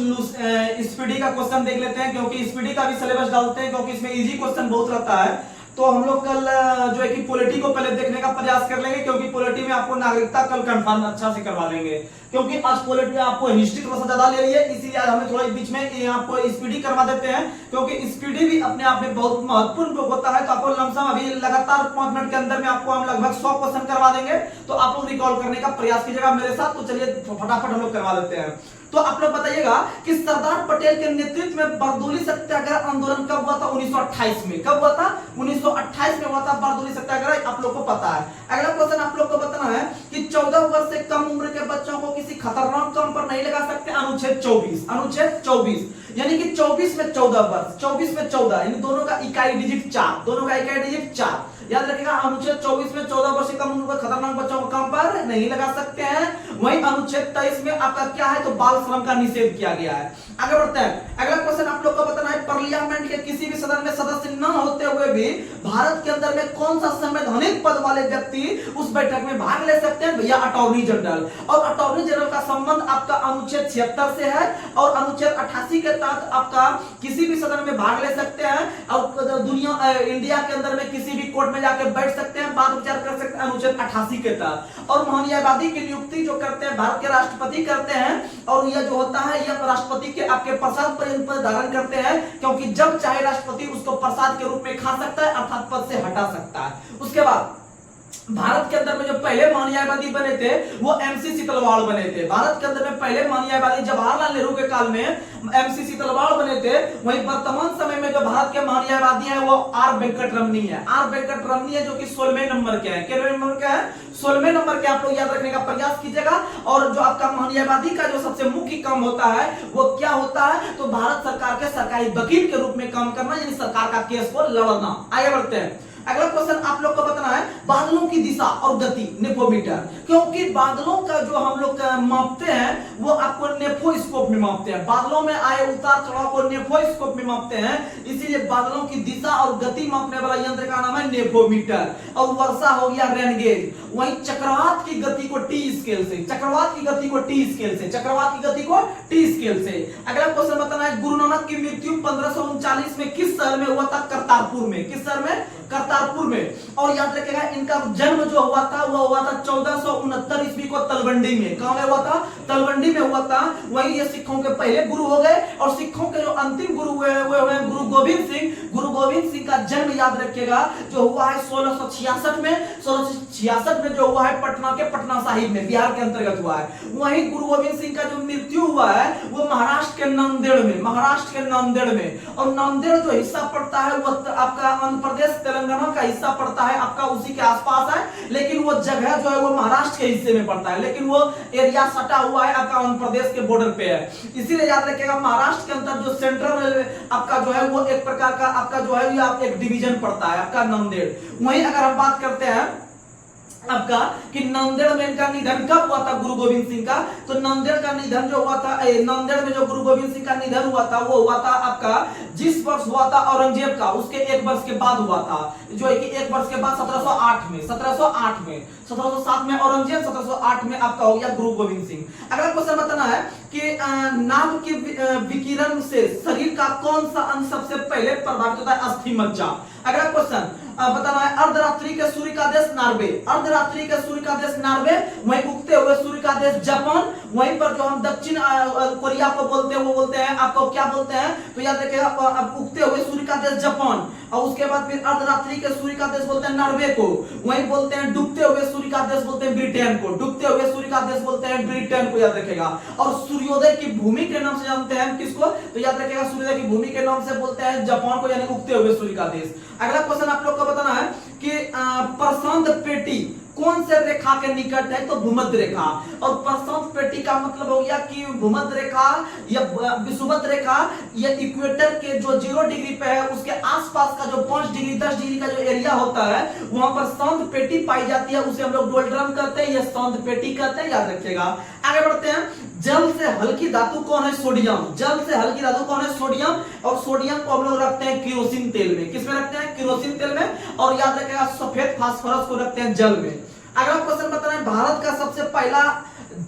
स्पीडी का क्वेश्चन देख लेते हैं, क्योंकि स्पीडी का भी सिलेबस डालते हैं, क्योंकि इसमें इजी क्वेश्चन बहुत रहता है। तो हम लोग कल जो है कि पॉलिटी को पहले देखने का प्रयास कर लेंगे, क्योंकि पॉलिटी में आपको नागरिकता कल कंफर्म अच्छा से करवा लेंगे, क्योंकि आज पॉलिटी आपको हिस्ट्री थोड़ा सा ज्यादा ले रही है, इसीलिए आज हमें थोड़ा बीच में आपको स्पीडी करवा देते हैं, क्योंकि स्पीडी भी अपने आप में बहुत महत्वपूर्ण होता है। तो आपको लमसम अभी लगातार 5 मिनट के अंदर में आपको हम लगभग 100 क्वेश्चन करवा देंगे, तो आप लोग रिकॉल करने का प्रयास कीजिएगा मेरे साथ। तो चलिए फटाफट हम लोग करवा देते हैं। तो आप लोग बताइएगा कि सरदार पटेल के नेतृत्व में बारदोली सत्याग्रह आंदोलन कब हुआ था? 1928 में। कब हुआ था? 1928 में हुआ था बारदोली सत्याग्रह, आप लोग को पता है। अगला क्वेश्चन आप लोग को बताना है कि 14 वर्ष से कम उम्र के बच्चों को किसी खतरनाक काम पर नहीं लगा सकते। अनुच्छेद 24। अनुच्छेद 24 यानी कि 24 में 14 वर्ष, 24 में 14, यानी दोनों का इकाई डिजिट 4, दोनों का इकाई डिजिट 4। याद रखिएगा, अनुच्छेद 24 में 14 वर्ष से कम उम्र के खतरनाक बच्चों को काम पर नहीं लगा सकते हैं। वहीं अनुच्छेद 23 में आपका क्या है? तो बाल श्रम का निषेध किया गया है। आगे बढ़ते हैं। अगला क्वेश्चन आप लोग को बताना है, पार्लियामेंट के किसी भी सदन में सदस्य न होते हुए भी भारत के अंदर में कौन सा संवैधानिक पद वाले व्यक्ति उस बैठक में भाग ले सकते हैं? भैया अटॉर्नी जनरल। और अटॉर्नी जनरल का संबंध आपका अनुच्छेद 76 से है, और अनुच्छेद 88 के तहत आपका किसी भी सदन में भाग ले सकते हैं, और दुनिया इंडिया के अंदर में किसी भी कोर्ट में जाकर बैठ सकते हैं, बात विचार कर सकते हैं अनुच्छेद 88 के तहत। और महान्यायवादी की नियुक्ति जो करते हैं भारत के राष्ट्रपति करते हैं, और यह जो होता है यह राष्ट्रपति के आपके प्रसाद पर धारण करते हैं, क्योंकि जब चाहे राष्ट्रपति उसको प्रसाद के रूप में खा सकता है, अर्थात पद से हटा सकता है। उसके बाद भारत के अंदर में जो पहले महान्यायवादी बने थे वो एमसी सीतलवाड़ बने थे। भारत के अंदर में पहले महान्यायवादी जवाहरलाल नेहरू के काल में एमसी सीतलवाड़ बने थे। वहीं वर्तमान समय में जो भारत के महान्यायवादी हैं वो आर वेंकट रमनी है। आर वेंकट रमनी है, जो कि 16वें नंबर के हैं। कितने नंबर के हैं? 16वें नंबर के। आप लोग याद रखने का प्रयास कीजिएगा। और जो आपका महान्यायवादी का जो सबसे मुख्य काम होता है वो क्या होता है? तो भारत सरकार के सरकारी वकील के रूप में काम करना, यानी सरकार का केस को लड़ना। आगे बढ़ते हैं। अगला क्वेश्चन आप लोग को बताना है, बादलों की दिशा और गति नेफोमीटर, क्योंकि बादलों का जो हम लोग मापते हैं वो आपको नेफोस्कोप में मापते हैं। बादलों में आए उतार चढ़ाव को नेफोस्कोप में मापते हैं, इसीलिए बादलों की दिशा और गति मापने वाला यंत्र का नाम है नेफोमीटर। और वर्षा हो गया रेनगेज। वहीं चक्रवात की गति को टी स्केल से, चक्रवात की गति को टी स्केल से, चक्रवात की गति को टी स्केल से। अगला क्वेश्चन बताना है, गुरु नानक की मृत्यु 1539 में किस शहर में हुआ था? करतारपुर में। किस शहर में? करतारपुर में। और याद रखिएगा इनका जन्म जो हुआ था वो हुआ था 1469 ईस्वी को तलवंडी में। कहां में हुआ था? तलवंडी में हुआ था। वहीं ये सिखों के पहले गुरु हो गए और सिखों के जो अंतिम गुरु हुए वो हुए गुरु गोविंद सिंह। गुरु गोविंद सिंह का जन्म याद रखिएगा जो हुआ है 1666 में। 1666 में जो हुआ है पटना के पटना साहिब में, बिहार के अंतर्गत हुआ है। वहीं गुरु गोविंद सिंह का जो मृत्यु हुआ है वो महाराष्ट्र के नांदेड़ में, महाराष्ट्र के नांदेड़ में। और नांदेड़ जो हिस्सा पड़ता है वो आपका आंध्र प्रदेश तेलंगाना का हिस्सा पड़ता है, आपका उसी के आसपास है, लेकिन वो जगह जो है वो महाराष्ट्र के हिस्से में पड़ता है, लेकिन वो एरिया सटा हुआ है आपका आंध्र प्रदेश के बॉर्डर पे है। इसीलिए याद रखिएगा महाराष्ट्र के अंदर जो सेंट्रल रेलवे आपका जो है वो एक प्रकार का आपका जो है आप एक डिवीजन पड़ता है आपका नांदेड़। वहीं अगर हम बात करते हैं आपका कि नांदेड़ में इनका निधन कब हुआ था गुरु गोविंद सिंह का, तो नांदेड़ का निधन जो हुआ था, नांदेड़ में जो गुरु गोविंद सिंह का निधन हुआ था वो हुआ था आपका जिस वर्ष हुआ था औरंगजेब का, उसके एक वर्ष के बाद हुआ था, जो है कि एक वर्ष के बाद 1708 में 1707 में औरंगजेब, 1708 में आपका हो गया गुरु गोविंद सिंह। अगला क्वेश्चन बताना है कि नाभ के विकिरण से शरीर का कौन सा अंग सबसे पहले प्रभावित होता है? अस्थि मज्जा। अगला क्वेश्चन बताना है अर्धरात्रि के सूर्य का देश नॉर्वे, अर्धरात्रि के सूर्य का देश नॉर्वे, वहीं उगते हुए सूर्य का देश जापान, वहीं पर जो हम दक्षिण कोरिया को बोलते हैं वो बोलते हैं आपको क्या बोलते हैं, तो याद रखिएगा उगते हुए सूर्य का देश जापान, और उसके बाद फिर अर्धरात्रि के सूर्य का देश बोलते हैं नॉर्वे को, वहीं बोलते हैं डूबते हुए सूर्य का देश बोलते हैं ब्रिटेन को, डूबते हुए सूर्य का देश बोलते हैं ब्रिटेन को, याद रखिएगा। और सूर्योदय की भूमि के नाम से जानते हैं किसको, तो याद रखिएगा सूर्योदय की भूमि के नाम से बोलते हैं जापान को, यानी उगते हुए सूर्य का देश। अगला क्वेश्चन आप लोग को बताना है कि प्रशांत पेटी कौन से रेखा के निकट है, तो भूमध्य रेखा। और प्रशांत पेटी का मतलब हो गया कि भूमध्य रेखा या विषुवत रेखा या इक्वेटर के जो 0 डिग्री पे है उसके आसपास का जो 5 डिग्री 10 डिग्री का जो एरिया होता है वहां पर शांत पेटी पाई जाती है, उसे हम लोग डोल्ड्रम कहते हैं या शांत पेटी कहते हैं, याद रखिएगा। आगे बढ़ते हैं। जल से हल्की धातु कौन है? सोडियम। जल से हल्की धातु कौन है? सोडियम। और सोडियम को हम लोग रखते हैं केरोसिन तेल में। किसमें रखते हैं? केरोसिन तेल में। और याद रखिएगा सफेद फास्फोरस को रखते हैं जल में। अगला क्वेश्चन बताना है भारत का सबसे पहला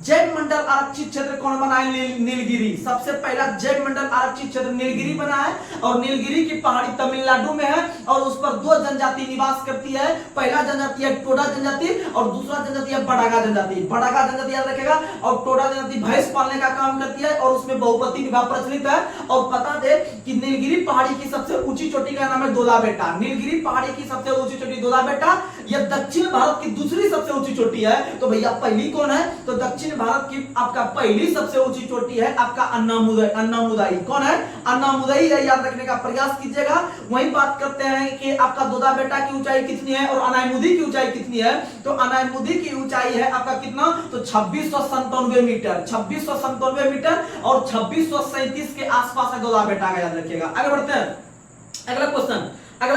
जैव मंडल आरक्षित क्षेत्र कौन बना है? नीलगिरी। सबसे पहला जैव मंडल आरक्षित क्षेत्र नीलगिरी बना है, और नीलगिरी की पहाड़ी तमिलनाडु में है, और उस पर 2 जनजाति निवास करती है। पहला जनजाति है टोडा जनजाति और दूसरा जनजाति है बड़ागा जनजाति। बड़ागा जनजाति याद रखेगा, और टोडा जनजाति भैंस पालने का काम करती है और उसमें बहुपति विवाह प्रचलित है। और बता दे कि नीलगिरी पहाड़ी की सबसे ऊंची चोटी का नाम है दोदा बेटा। नीलगिरी पहाड़ी की सबसे ऊंची चोटी दोदा बेटा, यह दक्षिण भारत की दूसरी सबसे ऊंची चोटी है। तो भैया पहली कौन है? तो दक्षिण भारत की आपका पहली सबसे ऊंची चोटी है आपका अन्नामुदाई। कौन है? अन्नामुदाई है, याद रखने का प्रयास कीजिएगा। वहीं बात करते हैं कि आपका दोदा बेटा की ऊंचाई कितनी है और अनायमुदी की ऊंचाई कितनी है, तो अनायमुदी की ऊंचाई है आपका कितना, तो 2697 मीटर, 2697 मीटर, और 2637 के आसपास है दोदा बेटा का, याद रखिएगा। आगे बढ़ते हैं। अगला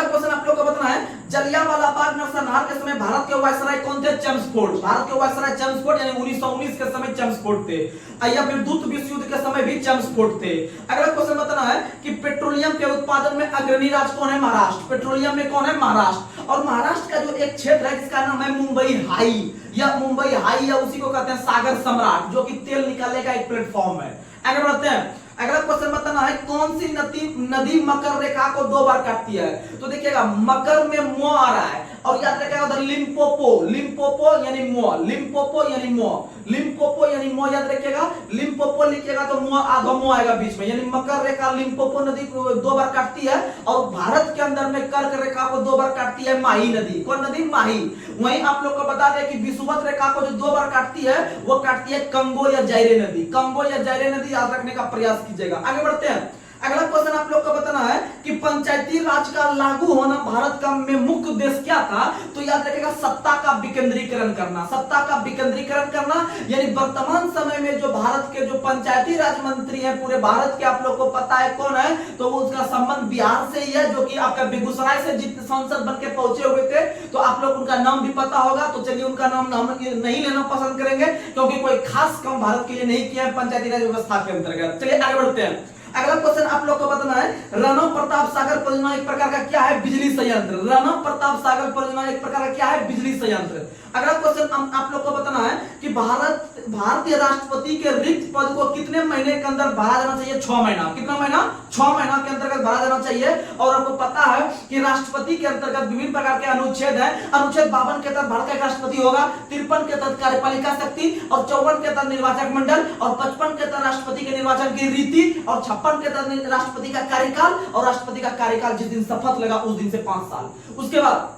क्वेश्चन आप लोग को बताना है जलियांवाला बाग नरसंहार के समय भारत के वायसराय कौन थे? चेम्सफोर्ड। भारत के वायसराय चेम्सफोर्ड, यानी 1919 के समय चेम्सफोर्ड थे, या फिर द्वितीय विश्व युद्ध के समय भी चेम्सफोर्ड थे। अगला क्वेश्चन बताना है कि पेट्रोलियम के उत्पादन में अग्रणी राज्य कौन है? महाराष्ट्र। पेट्रोलियम में कौन है? महाराष्ट्र। और महाराष्ट्र का जो एक क्षेत्र है जिसका नाम है मुंबई हाई, या उसी को कहते हैं सागर सम्राट, जो कि तेल निकालने का एक प्लेटफॉर्म है। आगे बढ़ते हैं। अगला क्वेश्चन बताना है कौन सी नदी मकर रेखा को 2 बार काटती है? तो देखिएगा मकर में मो आ रहा है, और याद रखिएगा उधर लिम्पोपो यानी मो, लिम्पोपो यानी मो, याद रखिएगा। लिम्पोपो लिखिएगा तो मो आएगा बीच में, यानी मकर रेखा लिम्पोपो नदी को 2 बार काटती है। और भारत के अंदर में कर्क रेखा को 2 बार काटती है माही नदी। कौन नदी? माही। वहीं आप लोग को बता दें कि विषुवत रेखा को जो 2 बार काटती है वो काटती है कंगो या जायरे नदी, याद रखने का प्रयास कीजिएगा। आगे बढ़ते हैं। अगला क्वेश्चन आप लोग को बताना है कि पंचायती राज का लागू होना भारत का में मुख्य उद्देश्य क्या था? तो याद रखिएगा सत्ता का विकेंद्रीकरण करना, यानी वर्तमान समय में जो भारत के जो पंचायती राज मंत्री हैं पूरे भारत के, आप लोग को पता है कौन है, तो वो उसका संबंध बिहार से ही है, जो कि आपका बेगूसराय से जितने सांसद बन के पहुंचे हुए थे, तो आप लोग उनका नाम भी पता होगा। तो चलिए उनका नाम हम नहीं लेना पसंद करेंगे, क्योंकि कोई खास काम भारत के लिए नहीं किया है पंचायती राज व्यवस्था के अंतर्गत। चलिए आगे बढ़ते हैं। अगला क्वेश्चन आप लोग को बताना है राणा प्रताप सागर परियोजना एक प्रकार का क्या है? बिजली संयंत्र। राणा प्रताप सागर परियोजना एक प्रकार का क्या है? बिजली संयंत्र। अगला क्वेश्चन आप लोग को बताना है कि भारत भारतीय राष्ट्रपति के रिक्त पद को कितने महीने के अंदर भरा जाना चाहिए? 6 महीना। कितना महीना? 6 महीना के अंतर्गत भरा जाना चाहिए। और आपको पता है कि राष्ट्रपति के अंतर्गत विभिन्न प्रकार के अनुच्छेद हैं। अनुच्छेद 52 के तहत भारत का एक राष्ट्रपति होगा, 53 के तहत कार्यपालिका शक्ति, और 54 के तहत निर्वाचक मंडल, और 55 के तहत राष्ट्रपति के निर्वाचन की रीति, और 56 के तहत राष्ट्रपति का कार्यकाल, और राष्ट्रपति का कार्यकाल जिस दिन शपथ लेगा उस दिन से 5 साल। उसके बाद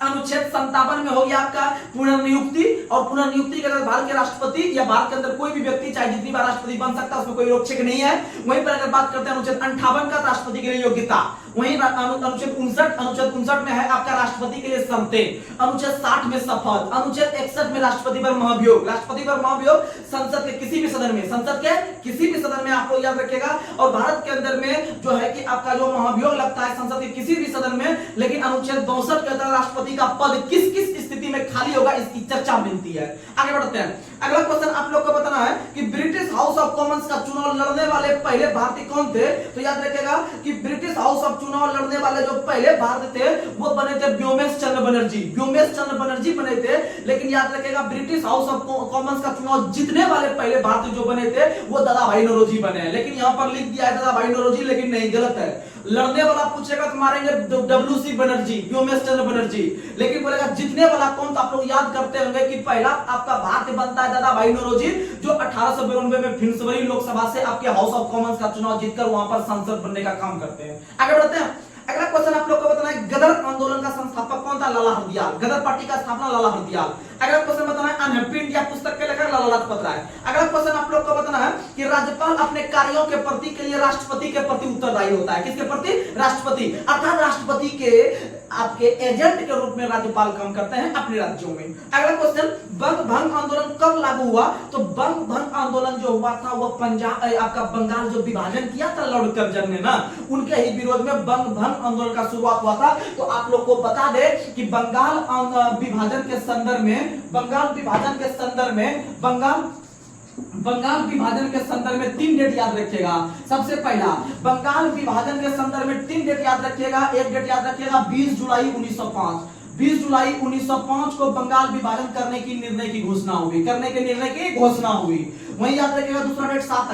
अनुच्छेद 57 में हो गया आपका पुनर्नियुक्ति, और पुनर्नियुक्ति के तहत भारत के राष्ट्रपति या भारत के अंदर कोई भी व्यक्ति चाहे जितनी बार राष्ट्रपति बन सकता है, उसमें कोई रोक छेक नहीं है। वहीं पर अगर बात करते हैं अनुच्छेद 58 का, राष्ट्रपति के लिए योग्यता, वहीं अनुच्छेद 59 में है आपका राष्ट्रपति के लिए शर्तें, अनुच्छेद 60 में शपथ, अनुच्छेद 61 में राष्ट्रपति पर महाभियोग। राष्ट्रपति पर महाभियोग संसद के किसी भी सदन में, संसद के किसी भी सदन में आप लोग याद रखिएगा। और भारत के अंदर में जो है कि आपका जो महाभियोग लगता है संसद के किसी भी सदन में, लेकिन अनुच्छेद 62 के तहत राष्ट्रपति का पद किस किस स्थिति में खाली होगा इसकी चर्चा मिलती है। आगे बढ़ते हैं। अगला क्वेश्चन आप लोग को बताना है कि ब्रिटिश हाउस ऑफ कॉमन्स का चुनाव लड़ने वाले पहले भारतीय कौन थे? तो याद रखिएगा कि ब्रिटिश हाउस ऑफ चुनाव लड़ने वाले जो पहले भारतीय थे वो बने थे व्योमेश चंद्र बनर्जी। व्योमेश चंद्र बनर्जी बने थे। लेकिन याद रखिएगा ब्रिटिश हाउस ऑफ कॉमन्स का चुनाव जीतने वाले पहले भारतीय जो बने थे वो दादा भाई नौरोजी बने। लेकिन यहां पर लिख दिया है दादा भाई नौरोजी, लेकिन नहीं, गलत है। लड़ने वाला पूछेगा तो मारेंगे डब्ल्यूसी बनर्जी, व्योमेश चंद्र बनर्जी। लेकिन बोलेगा जीतने वाला कौन? तो आप लोग याद करते होंगे कि पहला आपका भारतीय बनता है दादा भाई नौरोजी, जो 1892 में फिंसबरी लोकसभा से आपके हाउस ऑफ कॉमन्स का चुनाव जीतकर वहां पर सांसद बनने का काम करते हैं। आगे बढ़ते हैं। अगला क्वेश्चन आप लोग को बताना है गदर आंदोलन का संस्थापक कौन था? लाला हरदयाल। गदर पार्टी का स्थापना लाला हरदयाल। अगला क्वेश्चन बताना है अनहैप्पी इंडिया पुस्तक के लेखक लाला लाजपत राय। अगला क्वेश्चन आप लोग को बताना है कि राज्यपाल अपने कार्यों के प्रति के लिए राष्ट्रपति के प्रति उत्तरदायी होता है। किसके प्रति? राष्ट्रपति। अर्थात राष्ट्रपति के आपके एजेंट के रूप में राज्यपाल काम करते हैं अपने राज्यों में। अगला क्वेश्चन बंग भंग आंदोलन कब लागू हुआ? तो बंग भंग आंदोलन जो हुआ था वो पंजाब आपका बंगाल जो विभाजन किया था लॉर्ड कर्जन ने ना, उनके ही विरोध में बंग भंग आंदोलन का शुरुआत हुआ था। तो आप लोग को बता दे कि बंगाल विभाजन के संदर्भ में बंगाल विभाजन के संदर्भ में 3 डेट याद रखिएगा। सबसे पहला बंगाल विभाजन के संदर्भ में 3 डेट याद रखिएगा। एक डेट याद रखिएगा 20 जुलाई 1905। 20 जुलाई 1905 को बंगाल विभाजन करने की निर्णय की घोषणा हुई। वहीं याद रखिएगा दूसरा डेट 7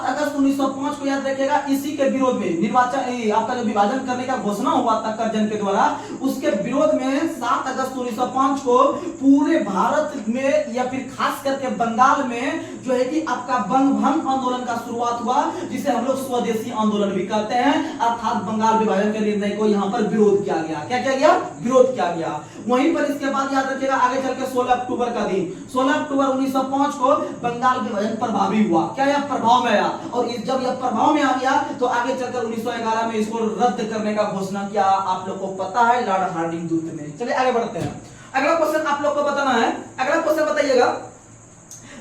अगस्त 1905 को याद रखिएगा। इसी के विरोध में निर्वाचन आपका जो विभाजन करने का घोषणा हुआ था कर्जन के द्वारा, उसके विरोध में 7 अगस्त 1905 को पूरे भारत में या फिर खास करके बंगाल में जो है कि आपका बंग भंग आंदोलन का शुरुआत हुआ, जिसे हम लोग स्वदेशी आंदोलन भी कहते हैं। अर्थात बंगाल विभाजन के निर्णय को यहाँ पर विरोध किया गया। क्या किया गया? विरोध किया गया। वहीं पर इसके बाद याद रखिएगा आगे चल के 16 अक्टूबर का दिन, 16 अक्टूबर 1905 को बंगाल विभाजन प्रभावी हुआ। क्या यह प्रभाव में आया? और जब यह प्रभाव में आ गया तो आगे चलकर 1911 में इसको रद्द करने का घोषणा किया। आप लोग को पता है लॉर्ड हार्डिंग दूत ने। चलिए आगे बढ़ते हैं। अगला क्वेश्चन आप लोग को बताना है। अगला क्वेश्चन बताइएगा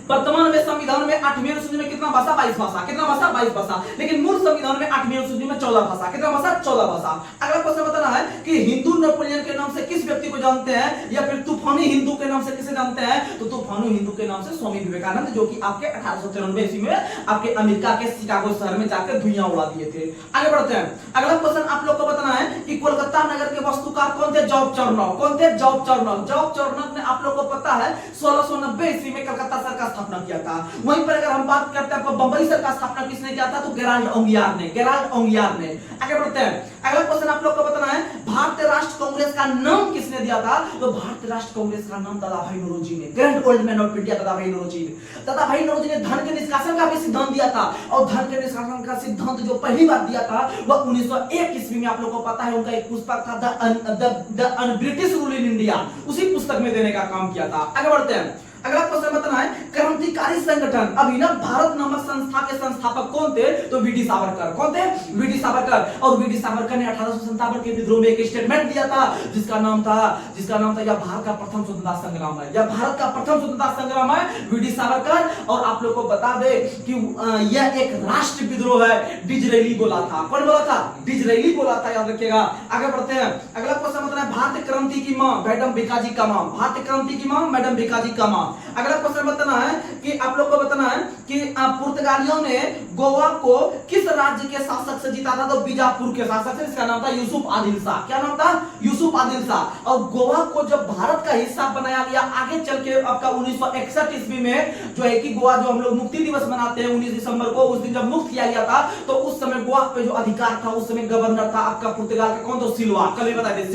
वर्तमान में संविधान में 8वीं अनुसूची में कितना भाषा? 22 भाषा। कितना भाषा? 22 भाषा। लेकिन मूल संविधान में 8वीं अनुसूची में 14 भाषा। कितना भाषा? 14 भाषा। अगला क्वेश्चन बताना है कि हिंदू नेपोलियन के नाम से किस व्यक्ति को जानते हैं, या फिर तूफानी हिंदू के नाम से किसे जानते हैं? तो तूफानी हिंदू के नाम से स्वामी विवेकानंद, जो कि आपके 1894 ईस्वी में आपके अमेरिका के शिकागो शहर में जाकर धुइयां उड़ा दिए थे। आगे बढ़ते हैं। अगला क्वेश्चन आप लोग को बताना है कि कोलकाता नगर के वास्तुकार कौन थे? जॉब चार्नक। कौन थे? जॉब चार्नक। जॉब चार्नक ने आप लोग को पता है 1690 ईस्वी में कलकत्ता शहर का स्थापना किया था। वहीं पर अगर हम बात करते हैं बंबई शहर का स्थापना किसने किया था? तो गेराल्ड ओंगियार ने। आगे बढ़ते हैं। अगला क्वेश्चन आप लोग को बताना है भारतीय राष्ट्र कांग्रेस का नाम किसने दिया था? तो भारतीय राष्ट्र कांग्रेस का नाम दादा भाई नौरोजी ने, grand old man of India दादा भाई नौरोजी ने धन के निष्कासन का भी सिद्धांत दिया था। और धन के निष्कासन का सिद्धांत जो पहली बार दिया था वह 1901 ईस्वी में। आप लोग को पता है उनका एक पुस्तक था the British rule in India, उसी पुस्तक में देने का काम किया था। आगे बढ़ते हैं। अगला क्वेश्चन बताना है क्रांतिकारी संगठन अभिनव भारत नामक संस्था के संस्थापक कौन थे? तो वीडी सावरकर। कौन थे? वीडी सावरकर। और वीडी सावरकर ने 1857 के विद्रोह में एक स्टेटमेंट दिया था जिसका नाम था यह भारत का प्रथम स्वतंत्रता संग्राम है। यह भारत का प्रथम स्वतंत्रता संग्राम है, वीडी सावरकर। और आप लोग को बता दे कि यह एक राष्ट्र विद्रोह है। डिजरेली बोला था। कौन बोला था? डिजरेली बोला था, याद रखिएगा। आगे बढ़ते हैं। अगला क्वेश्चन बताना है भारतीय क्रांति की मां मैडम भिकाजी कामा। भारतीय क्रांति की मां मैडम भिकाजी कामा। अगला क्वेश्चन बताना है कि आप लोग को बताना है कि पुर्तगालियों ने गोवा को किस राज्य के शासक से जीता था? तो बीजापुर के शासक से, इसका नाम था यूसुफ आदिल शाह। क्या नाम था? यूसुफ आदिल शाह। और गोवा को जब भारत का हिस्सा बनाया गया आगे चल के आपका 1961 ईस्वी में जो है कि गोवा, जो हम लोग मुक्ति दिवस मनाते हैं 19 दिसंबर को, उस दिन जब मुक्त किया गया था तो उस समय गोवा पे जो अधिकार था, उस समय गवर्नर था आपका पुर्तगाल का कौन? तो सिल्वा। कल ही बताए थे,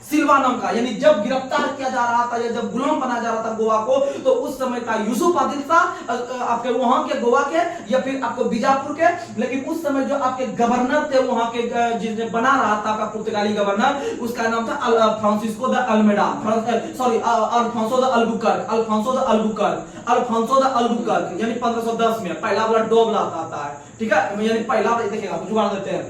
सिल्वा नाम का। यानी जब गिरफ्तार किया जा रहा था या जब गुलाम बनाया जा रहा था गोवा को, तो उस समय था यूसुफ आदिल शाह आपके वहां के गोवा के, या फिर आपको बीजापुर के। लेकिन उस समय जो आपके गवर्नर थे वहां के, जिसने बना रहा था आपका पुर्तगाली गवर्नर, उसका नाम था Francisco de Almeida, sorry Alfonso de Albuquerque, यानी 1510 में। पहला वाला डॉग आता है, ठीक है, यानी पहला देखिएगा, जुगाड़ देते हैं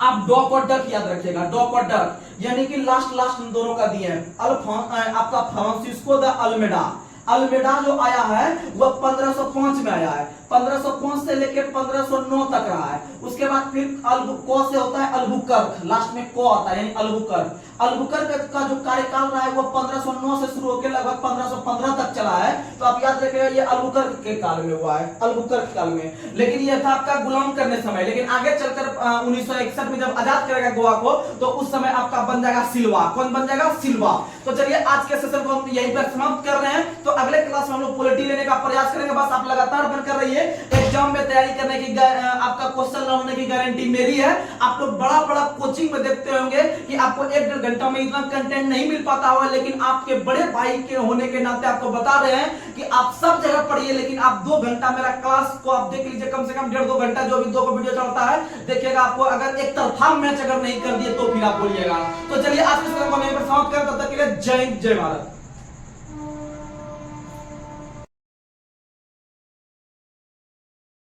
आप, डॉक और डक याद रखिएगा, डॉक और डक, यानी कि लास्ट दोनों का दिए हैं। आपका फ्रांसिस्को द अल्मेडा जो आया है वह 1505 में आया है, 1505 से लेकर 1509 तक रहा है। उसके बाद फिर को से होता है अल्बुकर्क, लास्ट में को आता है, यानी अल्बुकर्क का जो कार्यकाल रहा है वो 1509 से शुरू होकर लगभग 1515 तक चला है। तो आप याद रखिएगा ये अल्बुकर्क के काल में हुआ है, अल्बुकर्क काल में। लेकिन ये था आपका गुलाम करने समय। लेकिन आगे चलकर 1961 में जब आजाद करेगा गोवा को, तो उस समय आपका बन जाएगा सिल्वा। कौन बन जाएगा? सिल्वा। तो चलिए आज के सेशन को हम यहीं पर समाप्त कर रहे हैं। तो अगले क्लास में हम लोग पॉलिटी लेने का प्रयास करेंगे। बस आप लगातार बनकर रहिए, एग्जाम में तैयारी करने की आपका क्वेश्चन न होने की गारंटी मेरी है। आप लोग बड़ा कोचिंग में देखते होंगे कि आपको 1-1.5 घंटा में इतना कंटेंट नहीं मिल पाता होगा, लेकिन आपके बड़े भाई के होने के नाते आपको बता रहे हैं कि आप सब जगह पढ़िए, लेकिन आप 2 घंटा मेरा क्लास को आप देख लीजिए, कम से कम 1.5-2 घंटा जो भी 2 को वीडियो चलता है देखिएगा। आपको अगर एक तरफा मैच अगर नहीं कर दिए तो फिर आप बोलिएगा। तो चलिए आज के सेशन को मैं समाप्त करें, तब तक के लिए जय हिंद, जय भारत।